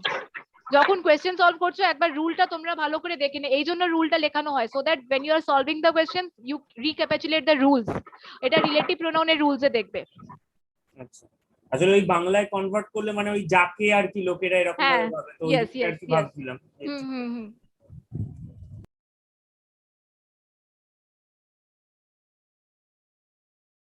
যখন কোশ্চেন সলভ করছো একবার রুলটা তোমরা ভালো করে দেখে নে এই জন্য রুলটা লেখানো হয় so that when you are solving the question you recapitulate the rules এটা রিলেটিভ প্রোনাউনের রুলসে দেখবে আচ্ছা আসলে ওই বাংলায় কনভার্ট করলে মানে ওই যাকে আর কি লোকেরা এরকম হ্যাঁ, ভাবে ভাবে তো yes, ওই আর yes, কি yes. ভাবছিলাম হুম